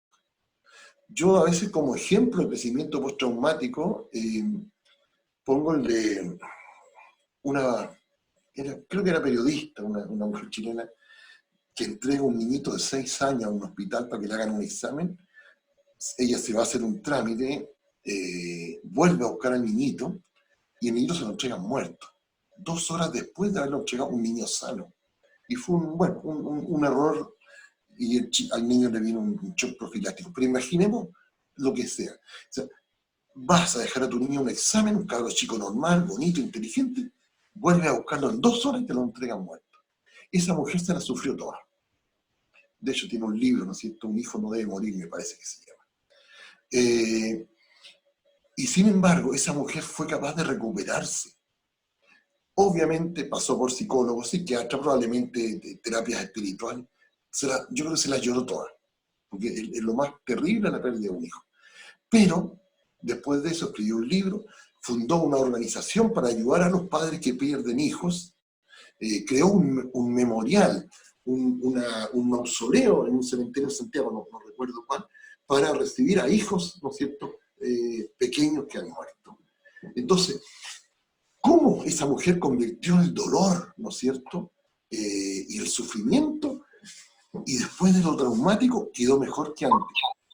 Yo a veces como ejemplo de crecimiento postraumático pongo el de creo que era periodista, una mujer chilena, que entrega un niñito de 6 años a un hospital para que le hagan un examen. Ella se va a hacer un trámite, vuelve a buscar al niñito y el niñito se lo entregan muerto. 2 horas después de haberlo entregado un niño sano. Y fue un error y al niño le vino un shock profiláctico. Pero imaginemos lo que sea. O sea, vas a dejar a tu niño un examen, un cabro chico normal, bonito, inteligente, vuelve a buscarlo en 2 horas y te lo entregan muerto. Esa mujer se la sufrió toda. De hecho, tiene un libro, ¿no es cierto? Un hijo no debe morir, me parece que se llama. Y sin embargo, esa mujer fue capaz de recuperarse. Obviamente pasó por psicólogos, psiquiatras, probablemente terapias espirituales. Yo creo que se las lloró todas, porque es lo más terrible la pérdida de un hijo. Pero, después de eso, escribió un libro, fundó una organización para ayudar a los padres que pierden hijos, creó un memorial, un mausoleo en un cementerio en Santiago, no recuerdo cuál, para recibir a hijos, ¿no es cierto?, pequeños que han muerto. Entonces, ¿cómo esa mujer convirtió el dolor, ¿no es cierto?, y el sufrimiento, y después de lo traumático quedó mejor que antes,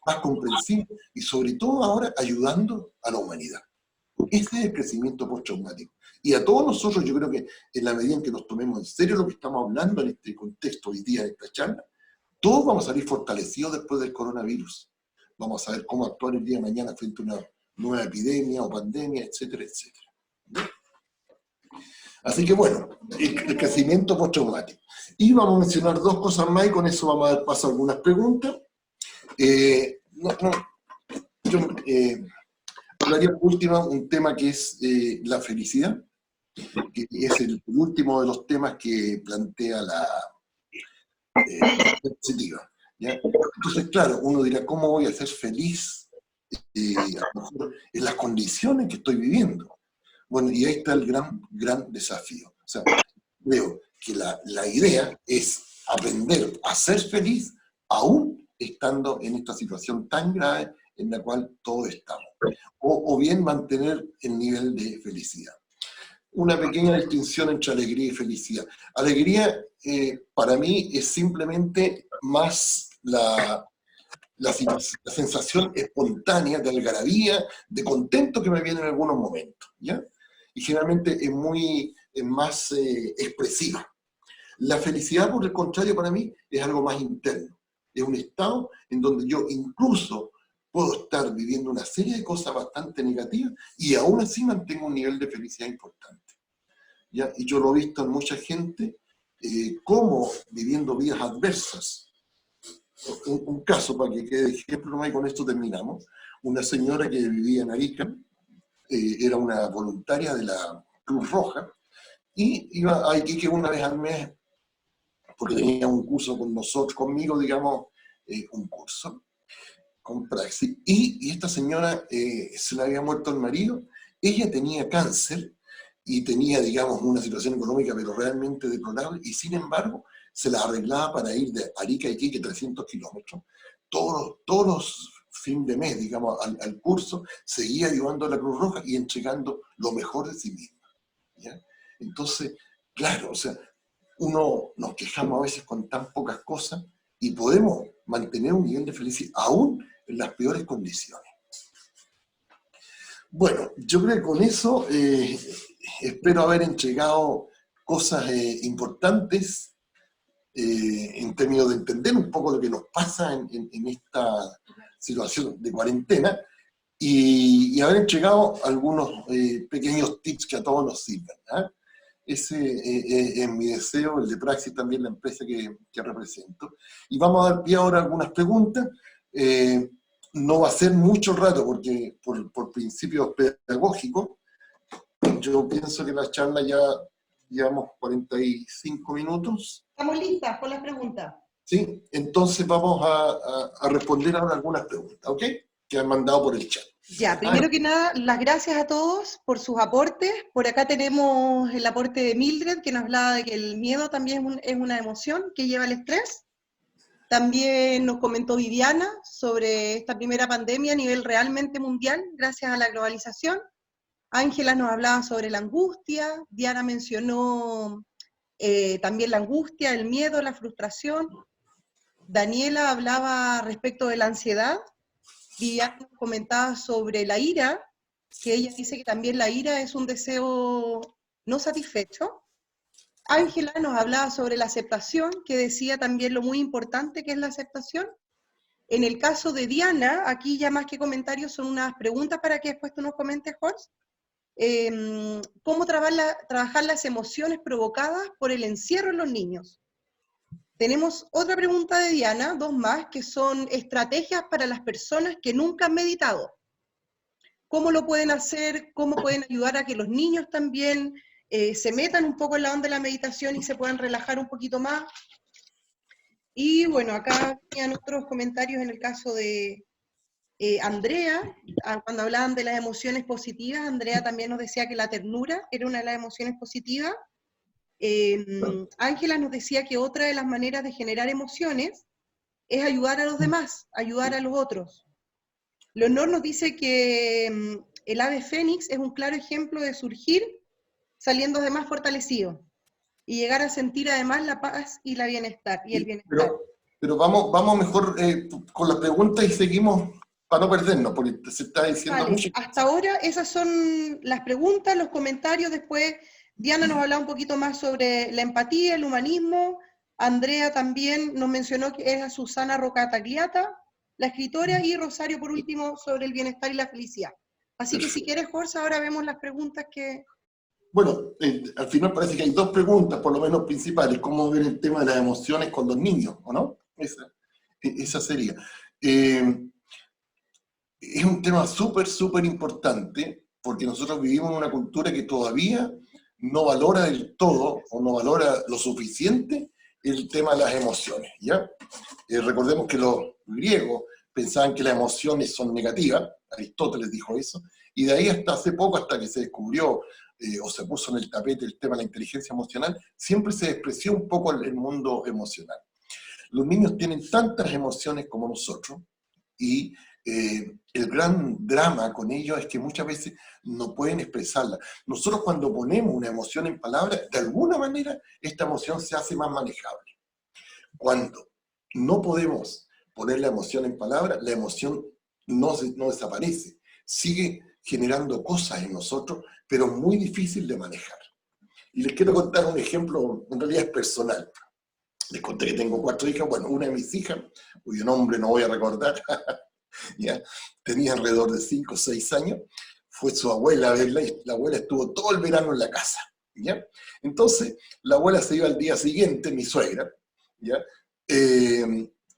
más comprensible, y sobre todo ahora ayudando a la humanidad? Ese es el crecimiento postraumático. Y a todos nosotros, yo creo que en la medida en que nos tomemos en serio lo que estamos hablando en este contexto hoy día, en esta charla, todos vamos a salir fortalecidos después del coronavirus. Vamos a saber cómo actuar el día de mañana frente a una nueva epidemia o pandemia, etcétera, etcétera. ¿No? Así que bueno, el crecimiento postraumático. Y vamos a mencionar 2 cosas más y con eso vamos a dar paso a algunas preguntas. Hablaría por último un tema que es la felicidad, que es el último de los temas que plantea la diapositiva. ¿Ya? Entonces, claro, uno dirá, ¿cómo voy a ser feliz a lo mejor en las condiciones que estoy viviendo? Bueno, y ahí está el gran desafío. O sea, creo que la idea es aprender a ser feliz aún estando en esta situación tan grave en la cual todos estamos. O bien mantener el nivel de felicidad. Una pequeña distinción entre alegría y felicidad. Alegría, para mí, es simplemente más la sensación espontánea de algarabía, de contento que me viene en algunos momentos, ¿ya? Y generalmente es más expresiva. La felicidad, por el contrario, para mí, es algo más interno. Es un estado en donde yo incluso puedo estar viviendo una serie de cosas bastante negativas y aún así mantengo un nivel de felicidad importante. ¿Ya? Y yo lo he visto en mucha gente, como viviendo vidas adversas. Un caso, para que quede ejemplo, y con esto terminamos. Una señora que vivía en Arica, era una voluntaria de la Cruz Roja, y iba a Iquique una vez al mes, porque tenía un curso con nosotros, conmigo, digamos, un curso con praxis, y esta señora se le había muerto el marido, ella tenía cáncer, y tenía, digamos, una situación económica, pero realmente deplorable, y sin embargo, se la arreglaba para ir de Arica a Iquique 300 kilómetros, todos los fines de mes, digamos, al curso, seguía ayudando a la Cruz Roja y entregando lo mejor de sí misma, ¿ya? Entonces, claro, o sea, nos quejamos a veces con tan pocas cosas y podemos mantener un nivel de felicidad aún en las peores condiciones. Bueno, yo creo que con eso espero haber entregado cosas importantes en términos de entender un poco lo que nos pasa en esta situación de cuarentena y haber entregado algunos pequeños tips que a todos nos sirvan. ¿Ah? Ese es mi deseo, el de Praxis también, la empresa que represento. Y vamos a dar pie ahora a algunas preguntas. No va a ser mucho rato porque por principios pedagógicos, yo pienso que la charla ya llevamos 45 minutos. Estamos listas con las preguntas. Sí, entonces vamos a responder ahora algunas preguntas, ¿ok? Que han mandado por el chat. Ya, primero que nada, las gracias a todos por sus aportes. Por acá tenemos el aporte de Mildred, que nos hablaba de que el miedo también es una emoción que lleva al estrés. También nos comentó Viviana sobre esta primera pandemia a nivel realmente mundial, gracias a la globalización. Ángela nos hablaba sobre la angustia. Diana mencionó también la angustia, el miedo, la frustración. Daniela hablaba respecto de la ansiedad. Viviana comentaba sobre la ira, que ella dice que también la ira es un deseo no satisfecho. Ángela nos hablaba sobre la aceptación, que decía también lo muy importante que es la aceptación. En el caso de Diana, aquí ya más que comentarios son unas preguntas para que después tú nos comentes, Jorge. ¿Cómo trabajar las emociones provocadas por el encierro en los niños? Tenemos otra pregunta de Diana, dos más, que son estrategias para las personas que nunca han meditado. ¿Cómo lo pueden hacer? ¿Cómo pueden ayudar a que los niños también se metan un poco en la onda de la meditación y se puedan relajar un poquito más? Y bueno, acá tenían otros comentarios en el caso de Andrea, cuando hablaban de las emociones positivas, Andrea también nos decía que la ternura era una de las emociones positivas. Ángela nos decía que otra de las maneras de generar emociones es ayudar a los demás, ayudar a los otros. Leonor nos dice que el ave fénix es un claro ejemplo de surgir saliendo de más fortalecido y llegar a sentir además la paz y la bienestar, y el bienestar. Pero vamos mejor con las preguntas y seguimos para no perdernos, porque se está diciendo vale, mucho. hasta ahora esas son las preguntas, los comentarios. Después Diana nos hablaba un poquito más sobre la empatía, el humanismo. Andrea también nos mencionó que es a Susana Rocatagliata, la escritora, y Rosario por último sobre el bienestar y la felicidad. Así que si quieres, Jorge, ahora vemos las preguntas que... Bueno, al final parece que hay dos preguntas, por lo menos principales. ¿Cómo ver el tema de las emociones con los niños, o no? Esa sería. Es un tema súper importante, porque nosotros vivimos en una cultura que todavía no valora del todo, o no valora lo suficiente, el tema de las emociones, ¿ya? Recordemos que los griegos pensaban que las emociones son negativas, Aristóteles dijo eso, y de ahí hasta hace poco, hasta que se descubrió o se puso en el tapete el tema de la inteligencia emocional, siempre se despreció un poco el mundo emocional. Los niños tienen tantas emociones como nosotros, y el gran drama con ellos es que muchas veces no pueden expresarla. Nosotros cuando ponemos una emoción en palabras, de alguna manera esta emoción se hace más manejable. Cuando no podemos poner la emoción en palabras, la emoción no desaparece, sigue generando cosas en nosotros, pero muy difícil de manejar. Y les quiero contar un ejemplo, en realidad es personal. Les conté que tengo 4 hijas, bueno, una de mis hijas, cuyo nombre no voy a recordar, ¿ya? Tenía alrededor de 5 o 6 años, fue su abuela a verla y la abuela estuvo todo el verano en la casa, ¿ya? Entonces, la abuela se iba al día siguiente, mi suegra, ¿ya?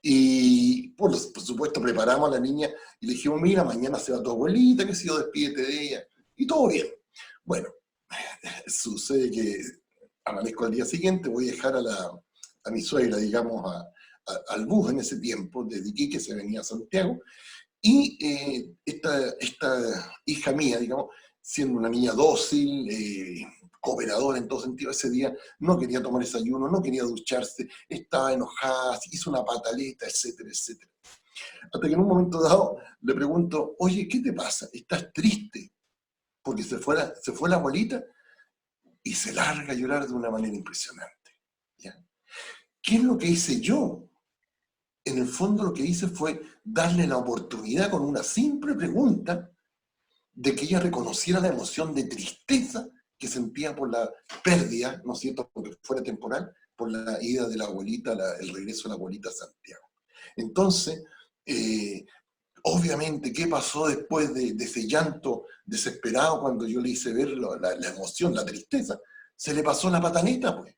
Y por supuesto preparamos a la niña y le dijimos, mira, mañana se va tu abuelita, que si yo despídete de ella, y todo bien. Bueno, sucede que amanezco al día siguiente, voy a dejar a mi suegra, digamos, al bus en ese tiempo, desde Iquique se venía a Santiago, y esta hija mía, digamos, siendo una niña dócil, cooperadora en todo sentido, ese día no quería tomar desayuno, no quería ducharse, estaba enojada, hizo una pataleta, etcétera, etcétera. Hasta que en un momento dado le pregunto, oye, ¿qué te pasa? ¿Estás triste? Porque se fue la abuelita, y se larga a llorar de una manera impresionante, ¿ya? ¿Qué es lo que hice yo? En el fondo lo que hice fue darle la oportunidad con una simple pregunta de que ella reconociera la emoción de tristeza que sentía por la pérdida, ¿no es cierto?, porque fuera temporal, por la ida de la abuelita, el regreso de la abuelita a Santiago. Entonces, obviamente, ¿qué pasó después de ese llanto desesperado cuando yo le hice ver la emoción, la tristeza? Se le pasó la pataleta, pues.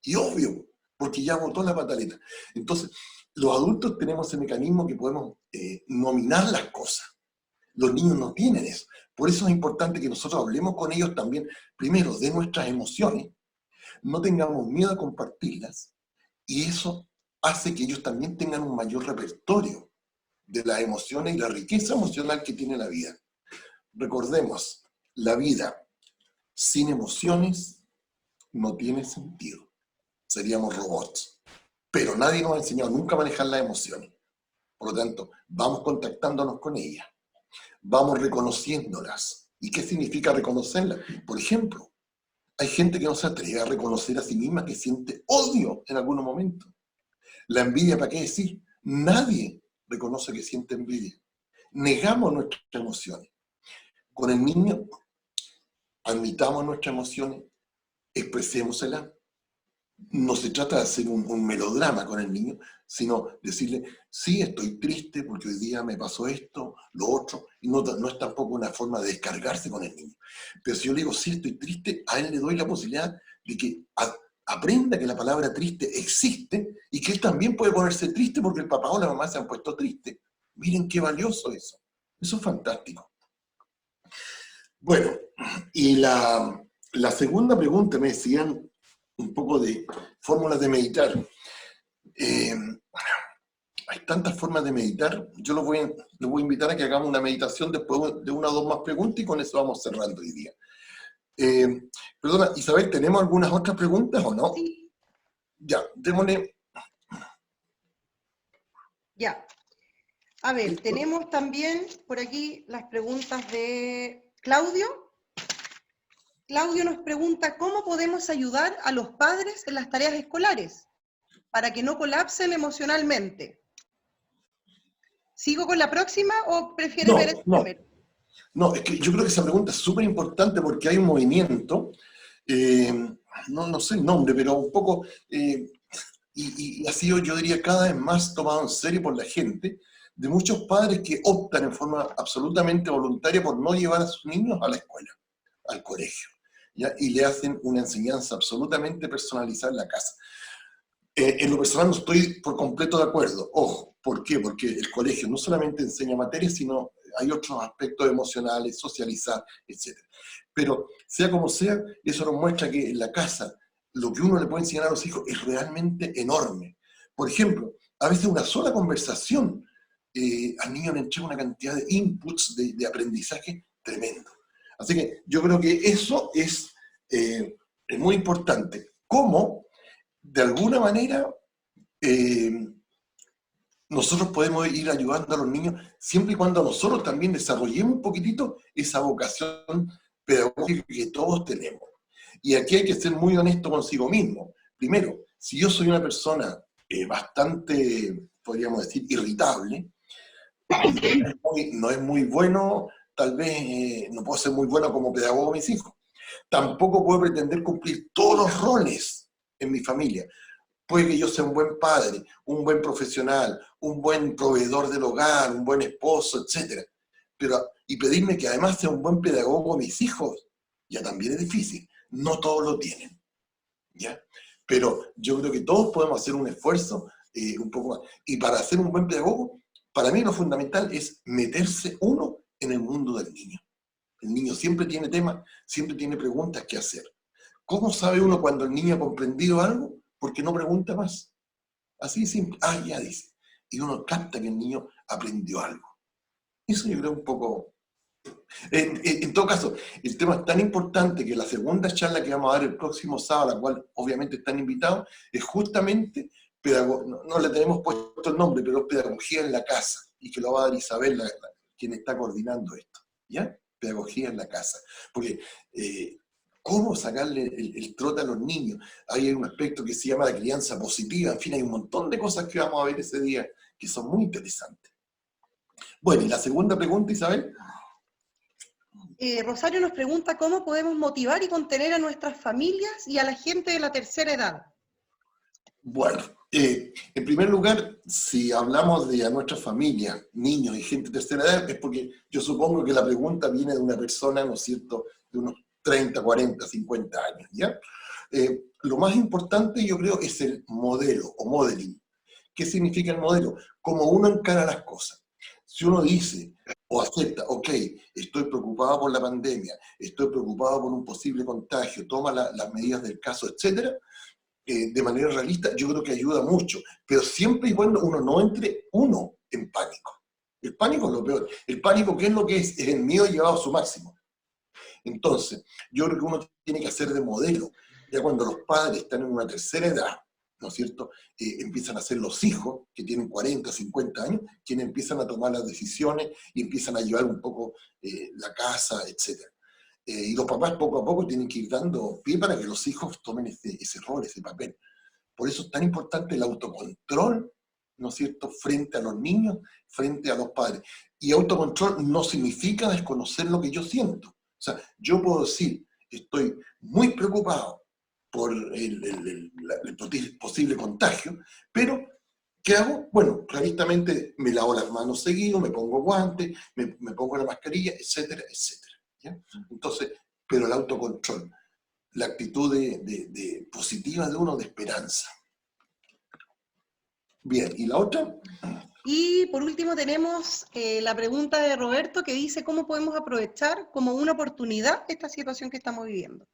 Y obvio, porque ya botó la pataleta. Entonces, los adultos tenemos ese mecanismo que podemos nominar las cosas. Los niños no tienen eso. Por eso es importante que nosotros hablemos con ellos también, primero, de nuestras emociones, no tengamos miedo a compartirlas, y eso hace que ellos también tengan un mayor repertorio de las emociones y la riqueza emocional que tiene la vida. Recordemos, la vida sin emociones no tiene sentido. Seríamos robots. Pero nadie nos ha enseñado nunca a manejar las emociones. Por lo tanto, vamos contactándonos con ellas. Vamos reconociéndolas. ¿Y qué significa reconocerlas? Por ejemplo, hay gente que no se atreve a reconocer a sí misma que siente odio en algunos momentos. La envidia, ¿para qué decir? Nadie reconoce que siente envidia. Negamos nuestras emociones. Con el niño, admitamos nuestras emociones, expresémoselas. No se trata de hacer un melodrama con el niño, sino decirle, sí, estoy triste porque hoy día me pasó esto, lo otro, y no es tampoco una forma de descargarse con el niño. Pero si yo le digo, sí, estoy triste, a él le doy la posibilidad de que aprenda que la palabra triste existe y que él también puede ponerse triste porque el papá o la mamá se han puesto tristes. Miren qué valioso eso. Eso es fantástico. Bueno, y la segunda pregunta me decían un poco de fórmulas de meditar. Hay tantas formas de meditar. Yo los voy a invitar a que hagamos una meditación después de una o dos más preguntas y con eso vamos cerrando hoy día. Perdona, Isabel, ¿tenemos algunas otras preguntas o no? Sí. Ya, démosle. Ya. A ver, tenemos también por aquí las preguntas de Claudio. Claudio nos pregunta, ¿cómo podemos ayudar a los padres en las tareas escolares para que no colapsen emocionalmente? ¿Sigo con la próxima o prefieres ver esto primero? No, es que yo creo que esa pregunta es súper importante porque hay un movimiento, no sé el nombre, pero un poco, y ha sido, yo diría, cada vez más tomado en serio por la gente, de muchos padres que optan en forma absolutamente voluntaria por no llevar a sus niños a la escuela, al colegio, ¿ya? Y le hacen una enseñanza absolutamente personalizada en la casa. En lo personal no estoy por completo de acuerdo. Ojo, ¿por qué? Porque el colegio no solamente enseña materias, sino hay otros aspectos emocionales, socializar, etc. Pero sea como sea, eso nos muestra que en la casa lo que uno le puede enseñar a los hijos es realmente enorme. Por ejemplo, a veces una sola conversación al niño le entrega una cantidad de inputs de aprendizaje tremendo. Así que yo creo que eso es muy importante. ¿Cómo? De alguna manera, nosotros podemos ir ayudando a los niños siempre y cuando nosotros también desarrollemos un poquitito esa vocación pedagógica que todos tenemos. Y aquí hay que ser muy honesto consigo mismo. Primero, si yo soy una persona bastante, podríamos decir, irritable, no es muy bueno, tal vez no puedo ser muy bueno como pedagogo de mis hijos. Tampoco puedo pretender cumplir todos los roles en mi familia. Puede que yo sea un buen padre, un buen profesional, un buen proveedor del hogar, un buen esposo, etc. Y pedirme que además sea un buen pedagogo a mis hijos, ya también es difícil. No todos lo tienen, ¿ya? Pero yo creo que todos podemos hacer un esfuerzo un poco más. Y para ser un buen pedagogo, para mí lo fundamental es meterse uno en el mundo del niño. El niño siempre tiene temas, siempre tiene preguntas que hacer. ¿Cómo sabe uno cuando el niño ha comprendido algo? Porque no pregunta más. Así simple. Ah, ya dice. Y uno capta que el niño aprendió algo. Eso yo creo un poco... En todo caso, el tema es tan importante que la segunda charla que vamos a dar el próximo sábado, a la cual obviamente están invitados, es justamente, no le tenemos puesto el nombre, pero pedagogía en la casa, y que lo va a dar Isabel, quien está coordinando esto. ¿Ya? Pedagogía en la casa. Porque... ¿cómo sacarle el trote a los niños? Hay un aspecto que se llama la crianza positiva, en fin, hay un montón de cosas que vamos a ver ese día que son muy interesantes. Bueno, y la segunda pregunta, Isabel. Rosario nos pregunta cómo podemos motivar y contener a nuestras familias y a la gente de la tercera edad. Bueno, en primer lugar, si hablamos de a nuestra familia, niños y gente de tercera edad, es porque yo supongo que la pregunta viene de una persona, ¿no es cierto?, de unos 30, 40, 50 años, ¿ya? Lo más importante, yo creo, es el modelo o modeling. ¿Qué significa el modelo? Cómo uno encara las cosas. Si uno dice o acepta, ok, estoy preocupado por la pandemia, estoy preocupado por un posible contagio, toma las medidas del caso, etcétera, de manera realista, yo creo que ayuda mucho, pero siempre y cuando uno no entre en pánico. El pánico es lo peor. El pánico, ¿qué es lo que es? Es el miedo llevado a su máximo. Entonces, yo creo que uno tiene que hacer de modelo. Ya cuando los padres están en una tercera edad, ¿no es cierto?, empiezan a ser los hijos, que tienen 40, 50 años, quienes empiezan a tomar las decisiones y empiezan a llevar un poco la casa, etc. Y los papás poco a poco tienen que ir dando pie para que los hijos tomen ese rol, ese papel. Por eso es tan importante el autocontrol, ¿no es cierto?, frente a los niños, frente a los padres. Y autocontrol no significa desconocer lo que yo siento. O sea, yo puedo decir, estoy muy preocupado por el posible contagio, pero ¿qué hago? Bueno, realistamente me lavo las manos seguido, me pongo guantes, me pongo la mascarilla, etcétera, etcétera. ¿Ya? Entonces, pero el autocontrol, la actitud positiva de uno, de esperanza. Bien, ¿y la otra? Y por último tenemos la pregunta de Roberto que dice cómo podemos aprovechar como una oportunidad esta situación que estamos viviendo.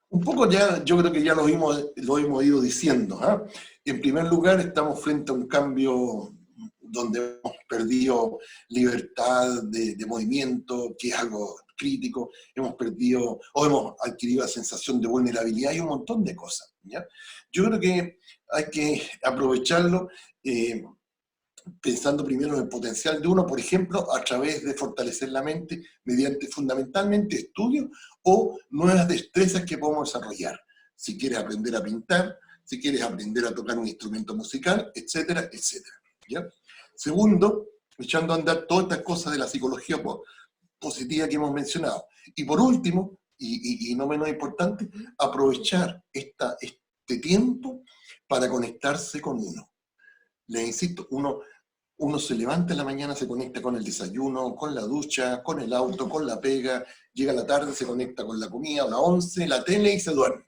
Un poco ya, yo creo que ya lo hemos ido diciendo. ¿Eh? En primer lugar, estamos frente a un cambio donde hemos perdido libertad de movimiento, que es algo crítico, hemos perdido o hemos adquirido la sensación de vulnerabilidad y un montón de cosas. ¿Ya? Yo creo que hay que aprovecharlo pensando primero en el potencial de uno, por ejemplo, a través de fortalecer la mente mediante fundamentalmente estudios o nuevas destrezas que podemos desarrollar. Si quieres aprender a pintar, si quieres aprender a tocar un instrumento musical, etcétera, etcétera. ¿Ya? Segundo, echando a andar todas estas cosas de la psicología positiva que hemos mencionado. Y por último, y no menos importante, aprovechar este tiempo para conectarse con uno. Les insisto, uno se levanta en la mañana, se conecta con el desayuno, con la ducha, con el auto, con la pega, llega a la tarde, se conecta con la comida, a la 11, la tele y se duerme.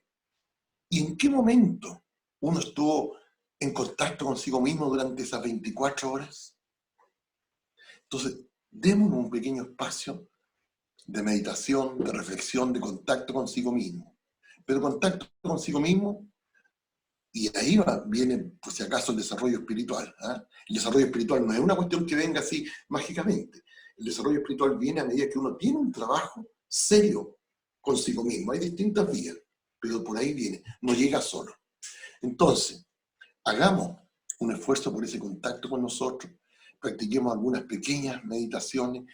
¿Y en qué momento uno estuvo en contacto consigo mismo durante esas 24 horas? Entonces, démonos un pequeño espacio de meditación, de reflexión, de contacto consigo mismo. Pero contacto consigo mismo, y ahí viene, por si acaso, el desarrollo espiritual. ¿Eh? El desarrollo espiritual no es una cuestión que venga así mágicamente. El desarrollo espiritual viene a medida que uno tiene un trabajo serio consigo mismo. Hay distintas vías, pero por ahí viene. No llega solo. Entonces, hagamos un esfuerzo por ese contacto con nosotros. Practiquemos algunas pequeñas meditaciones,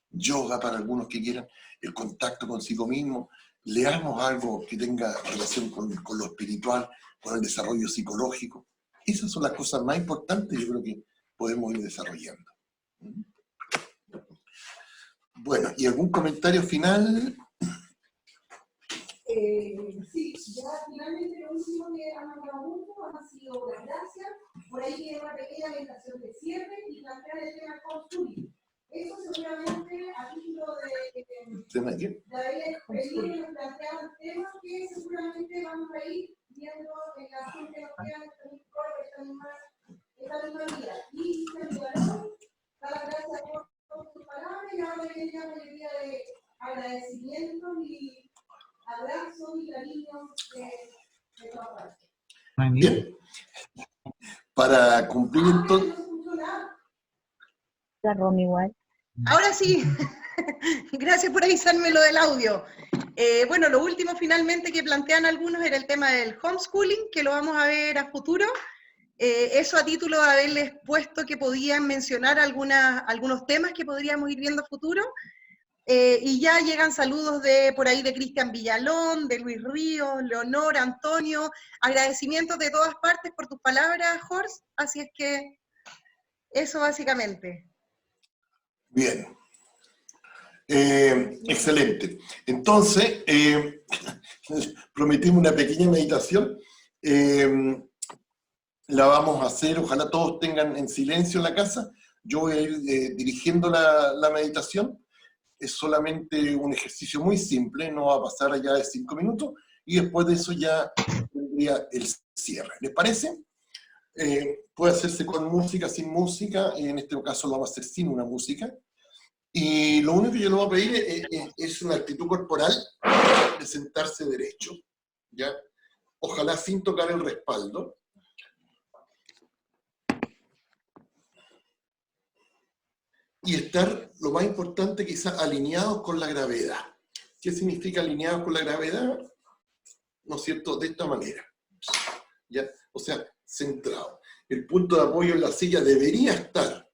yoga para algunos que quieran, el contacto consigo mismo. Leamos algo que tenga relación con lo espiritual, con el desarrollo psicológico. Esas son las cosas más importantes, yo creo que podemos ir desarrollando. Bueno, ¿y algún comentario final? Sí, ya finalmente lo último que han hablado mucho han sido las gracias. Por ahí viene una pequeña meditación de cierre y plantear el tema homeschooling. Eso seguramente a título de haber pedido y plantear temas que seguramente vamos a ir viendo en la gente que nos queda esta misma vida. Y se ayudaron, dar las gracias por sus palabras y ahora viene la mayoría de agradecimientos y abrazos y cariños de todas partes. Bien. Para cumplir entonces... La Romy igual. Ahora sí, gracias por avisarme lo del audio. Bueno, lo último finalmente que plantean algunos era el tema del homeschooling, que lo vamos a ver a futuro. Eso a título de haberles puesto que podían mencionar algunos temas que podríamos ir viendo a futuro. Y ya llegan saludos por ahí de Cristian Villalón, de Luis Ríos, Leonor, Antonio, agradecimientos de todas partes por tus palabras, Jorge, así es que eso básicamente. Bien. Excelente. Entonces, prometimos una pequeña meditación. La vamos a hacer, ojalá todos tengan en silencio en la casa. Yo voy a ir dirigiendo la meditación. Es solamente un ejercicio muy simple, no va a pasar allá de 5 minutos, y después de eso ya tendría el cierre. ¿Les parece? Puede hacerse con música, sin música, en este caso lo vamos a hacer sin una música. Y lo único que yo le voy a pedir es una actitud corporal de sentarse derecho, ¿ya? Ojalá sin tocar el respaldo. Y estar, lo más importante, quizás alineados con la gravedad. ¿Qué significa alineados con la gravedad? ¿No es cierto? De esta manera, ¿ya? O sea, centrado. El punto de apoyo en la silla debería estar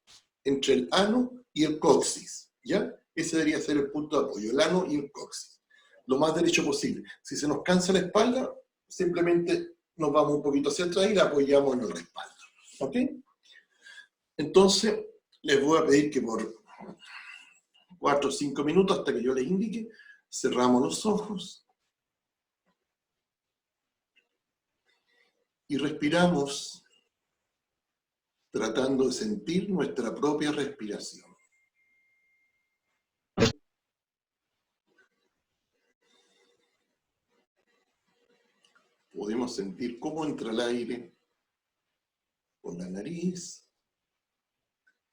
entre el ano y el coxis, ¿ya? Ese debería ser el punto de apoyo, el ano y el coxis. Lo más derecho posible. Si se nos cansa la espalda, simplemente nos vamos un poquito hacia atrás y la apoyamos en el respaldo, ¿ok? Entonces, les voy a pedir que por 4 o 5 minutos, hasta que yo les indique, cerramos los ojos y respiramos tratando de sentir nuestra propia respiración. Podemos sentir cómo entra el aire por la nariz,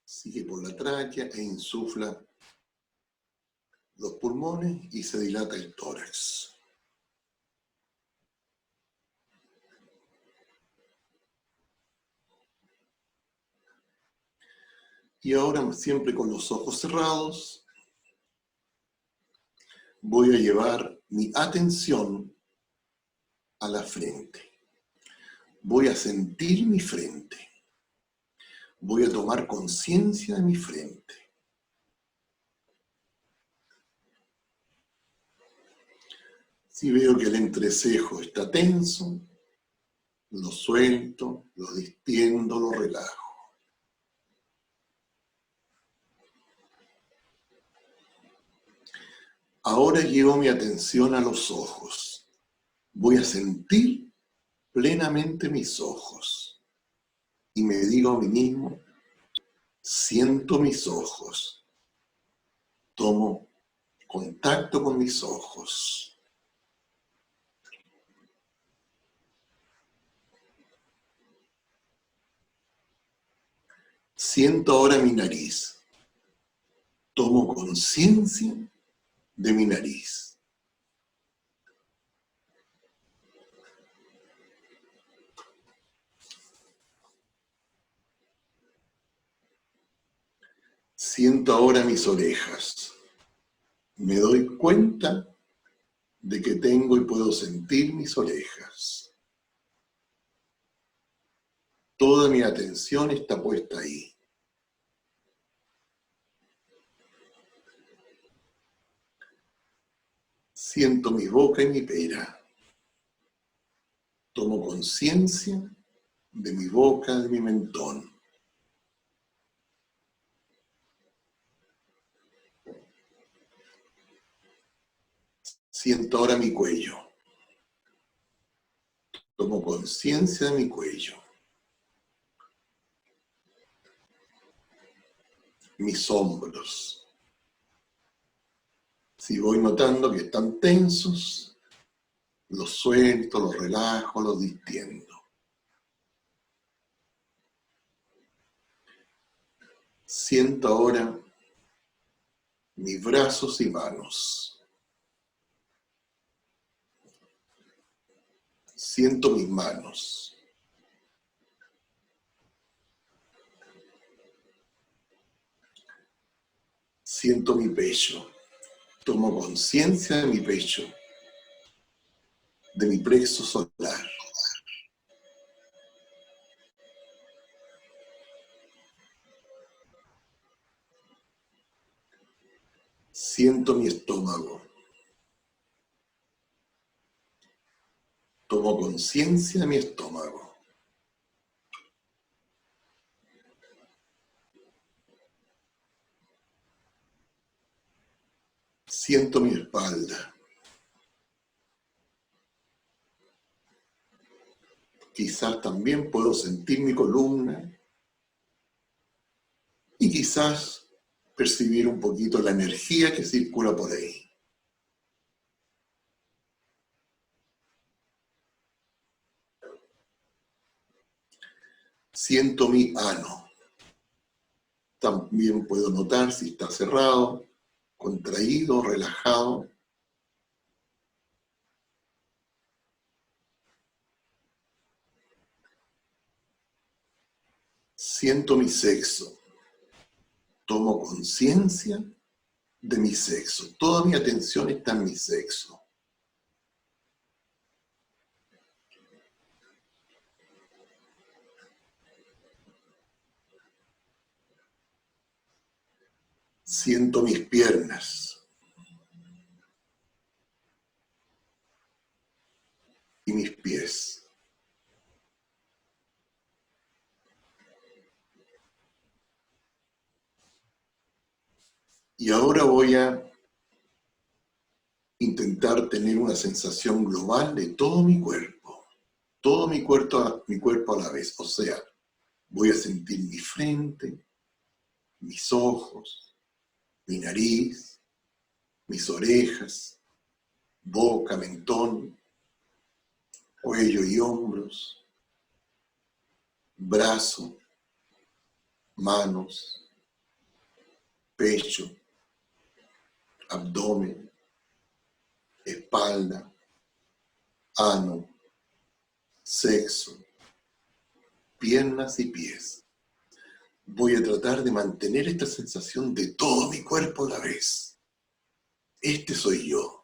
sigue por la tráquea e insufla los pulmones y se dilata el tórax. Y ahora, siempre con los ojos cerrados, voy a llevar mi atención a la frente. Voy a sentir mi frente. Voy a tomar conciencia de mi frente. Si veo que el entrecejo está tenso, lo suelto, lo distiendo, lo relajo. Ahora llevo mi atención a los ojos. Voy a sentir plenamente mis ojos. Y me digo a mí mismo, siento mis ojos. Tomo contacto con mis ojos. Siento ahora mi nariz. Tomo conciencia de mi nariz. Siento ahora mis orejas. Me doy cuenta de que tengo y puedo sentir mis orejas. Toda mi atención está puesta ahí. Siento mi boca y mi pera. Tomo conciencia de mi boca, de mi mentón. Siento ahora mi cuello. Tomo conciencia de mi cuello. Mis hombros. Si voy notando que están tensos, los suelto, los relajo, los distiendo. Siento ahora mis brazos y manos. Siento mis manos. Siento mi pecho. Tomo conciencia de mi pecho, de mi plexo solar. Siento mi estómago. Tomo conciencia de mi estómago. Siento mi espalda. Quizás también puedo sentir mi columna y quizás percibir un poquito la energía que circula por ahí. Siento mi ano. También puedo notar si está cerrado, contraído, relajado. Siento mi sexo. Tomo conciencia de mi sexo. Toda mi atención está en mi sexo. Siento mis piernas y mis pies. Y ahora voy a intentar tener una sensación global de todo mi cuerpo a la vez. O sea, voy a sentir mi frente, mis ojos, mi nariz, mis orejas, boca, mentón, cuello y hombros, brazo, manos, pecho, abdomen, espalda, ano, sexo, piernas y pies. Voy a tratar de mantener esta sensación de todo mi cuerpo a la vez. Este soy yo.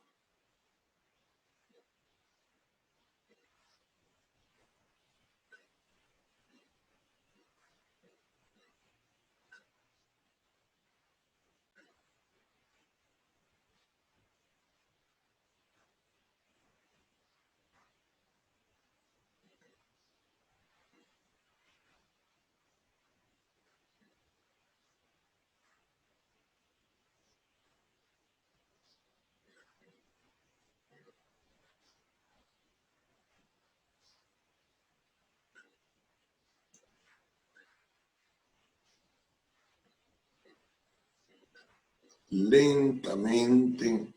Lentamente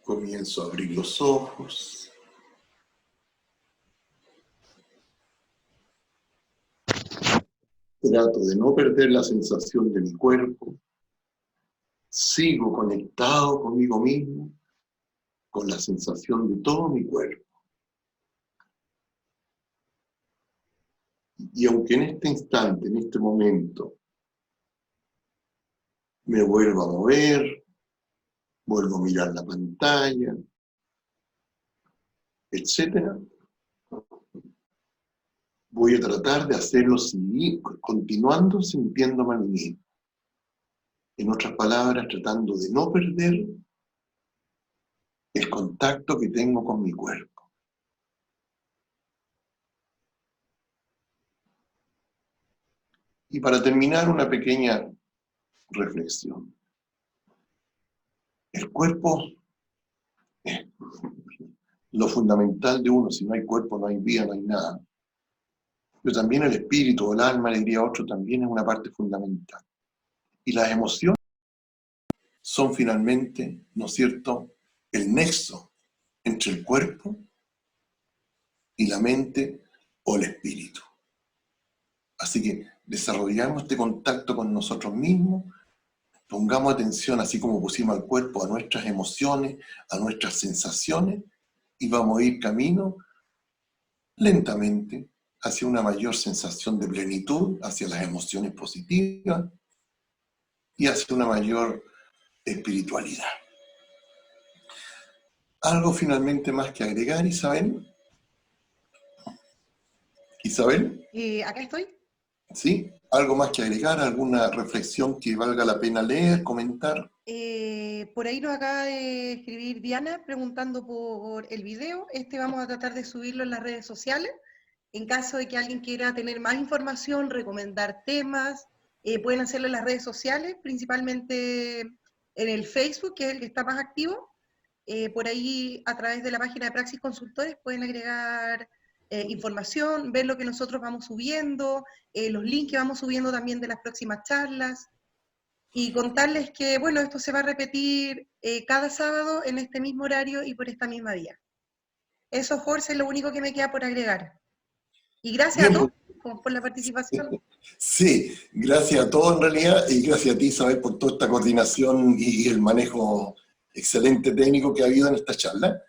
comienzo a abrir los ojos. Trato de no perder la sensación de mi cuerpo. Sigo conectado conmigo mismo, con la sensación de todo mi cuerpo. Y aunque en este instante, en este momento, me vuelvo a mover, vuelvo a mirar la pantalla, etcétera, voy a tratar de hacerlo continuando sintiéndome a mí mismo. En otras palabras, tratando de no perder el contacto que tengo con mi cuerpo. Y para terminar, una pequeña reflexión. El cuerpo es lo fundamental de uno. Si no hay cuerpo, no hay vida, no hay nada. Pero también el espíritu o el alma, le diría otro, también es una parte fundamental. Y las emociones son finalmente, ¿no es cierto?, el nexo entre el cuerpo y la mente o el espíritu. Así que desarrollamos este contacto con nosotros mismos, pongamos atención, así como pusimos al cuerpo, a nuestras emociones, a nuestras sensaciones, y vamos a ir camino lentamente hacia una mayor sensación de plenitud, hacia las emociones positivas y hacia una mayor espiritualidad. ¿Algo finalmente más que agregar, Isabel? ¿Isabel? Acá estoy. ¿Sí? ¿Algo más que agregar? ¿Alguna reflexión que valga la pena leer, comentar? Por ahí nos acaba de escribir Diana preguntando por el video. Vamos a tratar de subirlo en las redes sociales. En caso de que alguien quiera tener más información, recomendar temas, pueden hacerlo en las redes sociales, principalmente en el Facebook, que es el que está más activo. Por ahí, a través de la página de Praxis Consultores, pueden agregar información, ver lo que nosotros vamos subiendo, los links que vamos subiendo también de las próximas charlas, y contarles que, bueno, esto se va a repetir cada sábado en este mismo horario y por esta misma vía. Eso, Jorge, es lo único que me queda por agregar. Y gracias Bien, a todos por la participación. sí, gracias a todos en realidad, y gracias a ti, Isabel, por toda esta coordinación y el manejo excelente técnico que ha habido en esta charla.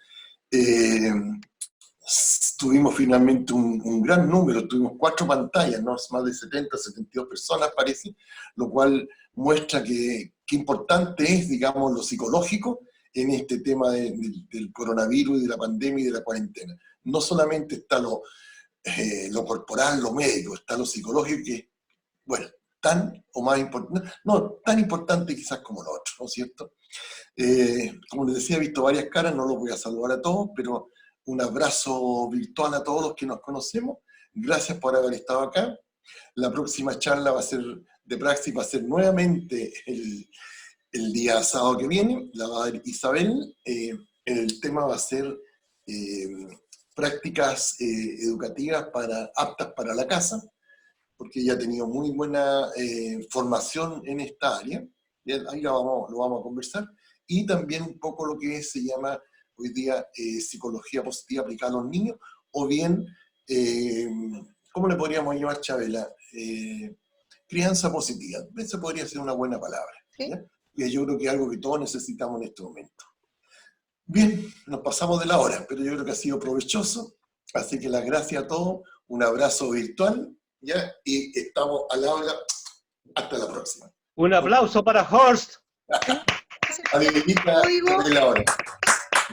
Tuvimos finalmente un gran número, tuvimos 4 pantallas, ¿no? Más de 70, 72 personas parece, lo cual muestra que importante es, digamos, lo psicológico en este tema del coronavirus y de la pandemia y de la cuarentena. No solamente está lo corporal, lo médico, está lo psicológico, que, bueno, tan o más importante, no, tan importante quizás como lo otro, ¿no es cierto? Como les decía, he visto varias caras, no los voy a saludar a todos, pero un abrazo virtual a todos los que nos conocemos. Gracias por haber estado acá. La próxima charla va a ser de Praxis, va a ser nuevamente el día sábado que viene, la va a dar Isabel. El tema va a ser prácticas educativas aptas para la casa, porque ella ha tenido muy buena formación en esta área. Ahí lo vamos a conversar. Y también un poco lo que se llama hoy día psicología positiva aplicada a los niños, o bien, ¿cómo le podríamos llamar, Chabela? Crianza positiva. Esa podría ser una buena palabra. ¿Sí? Y yo creo que es algo que todos necesitamos en este momento. Bien, nos pasamos de la hora, pero yo creo que ha sido provechoso. Así que las gracias a todos, un abrazo virtual, ¿ya? Y estamos al habla. Hasta la próxima. Un aplauso para Horst. Adelita, de la hora.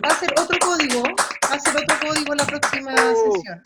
Va a ser otro código, la próxima sesión.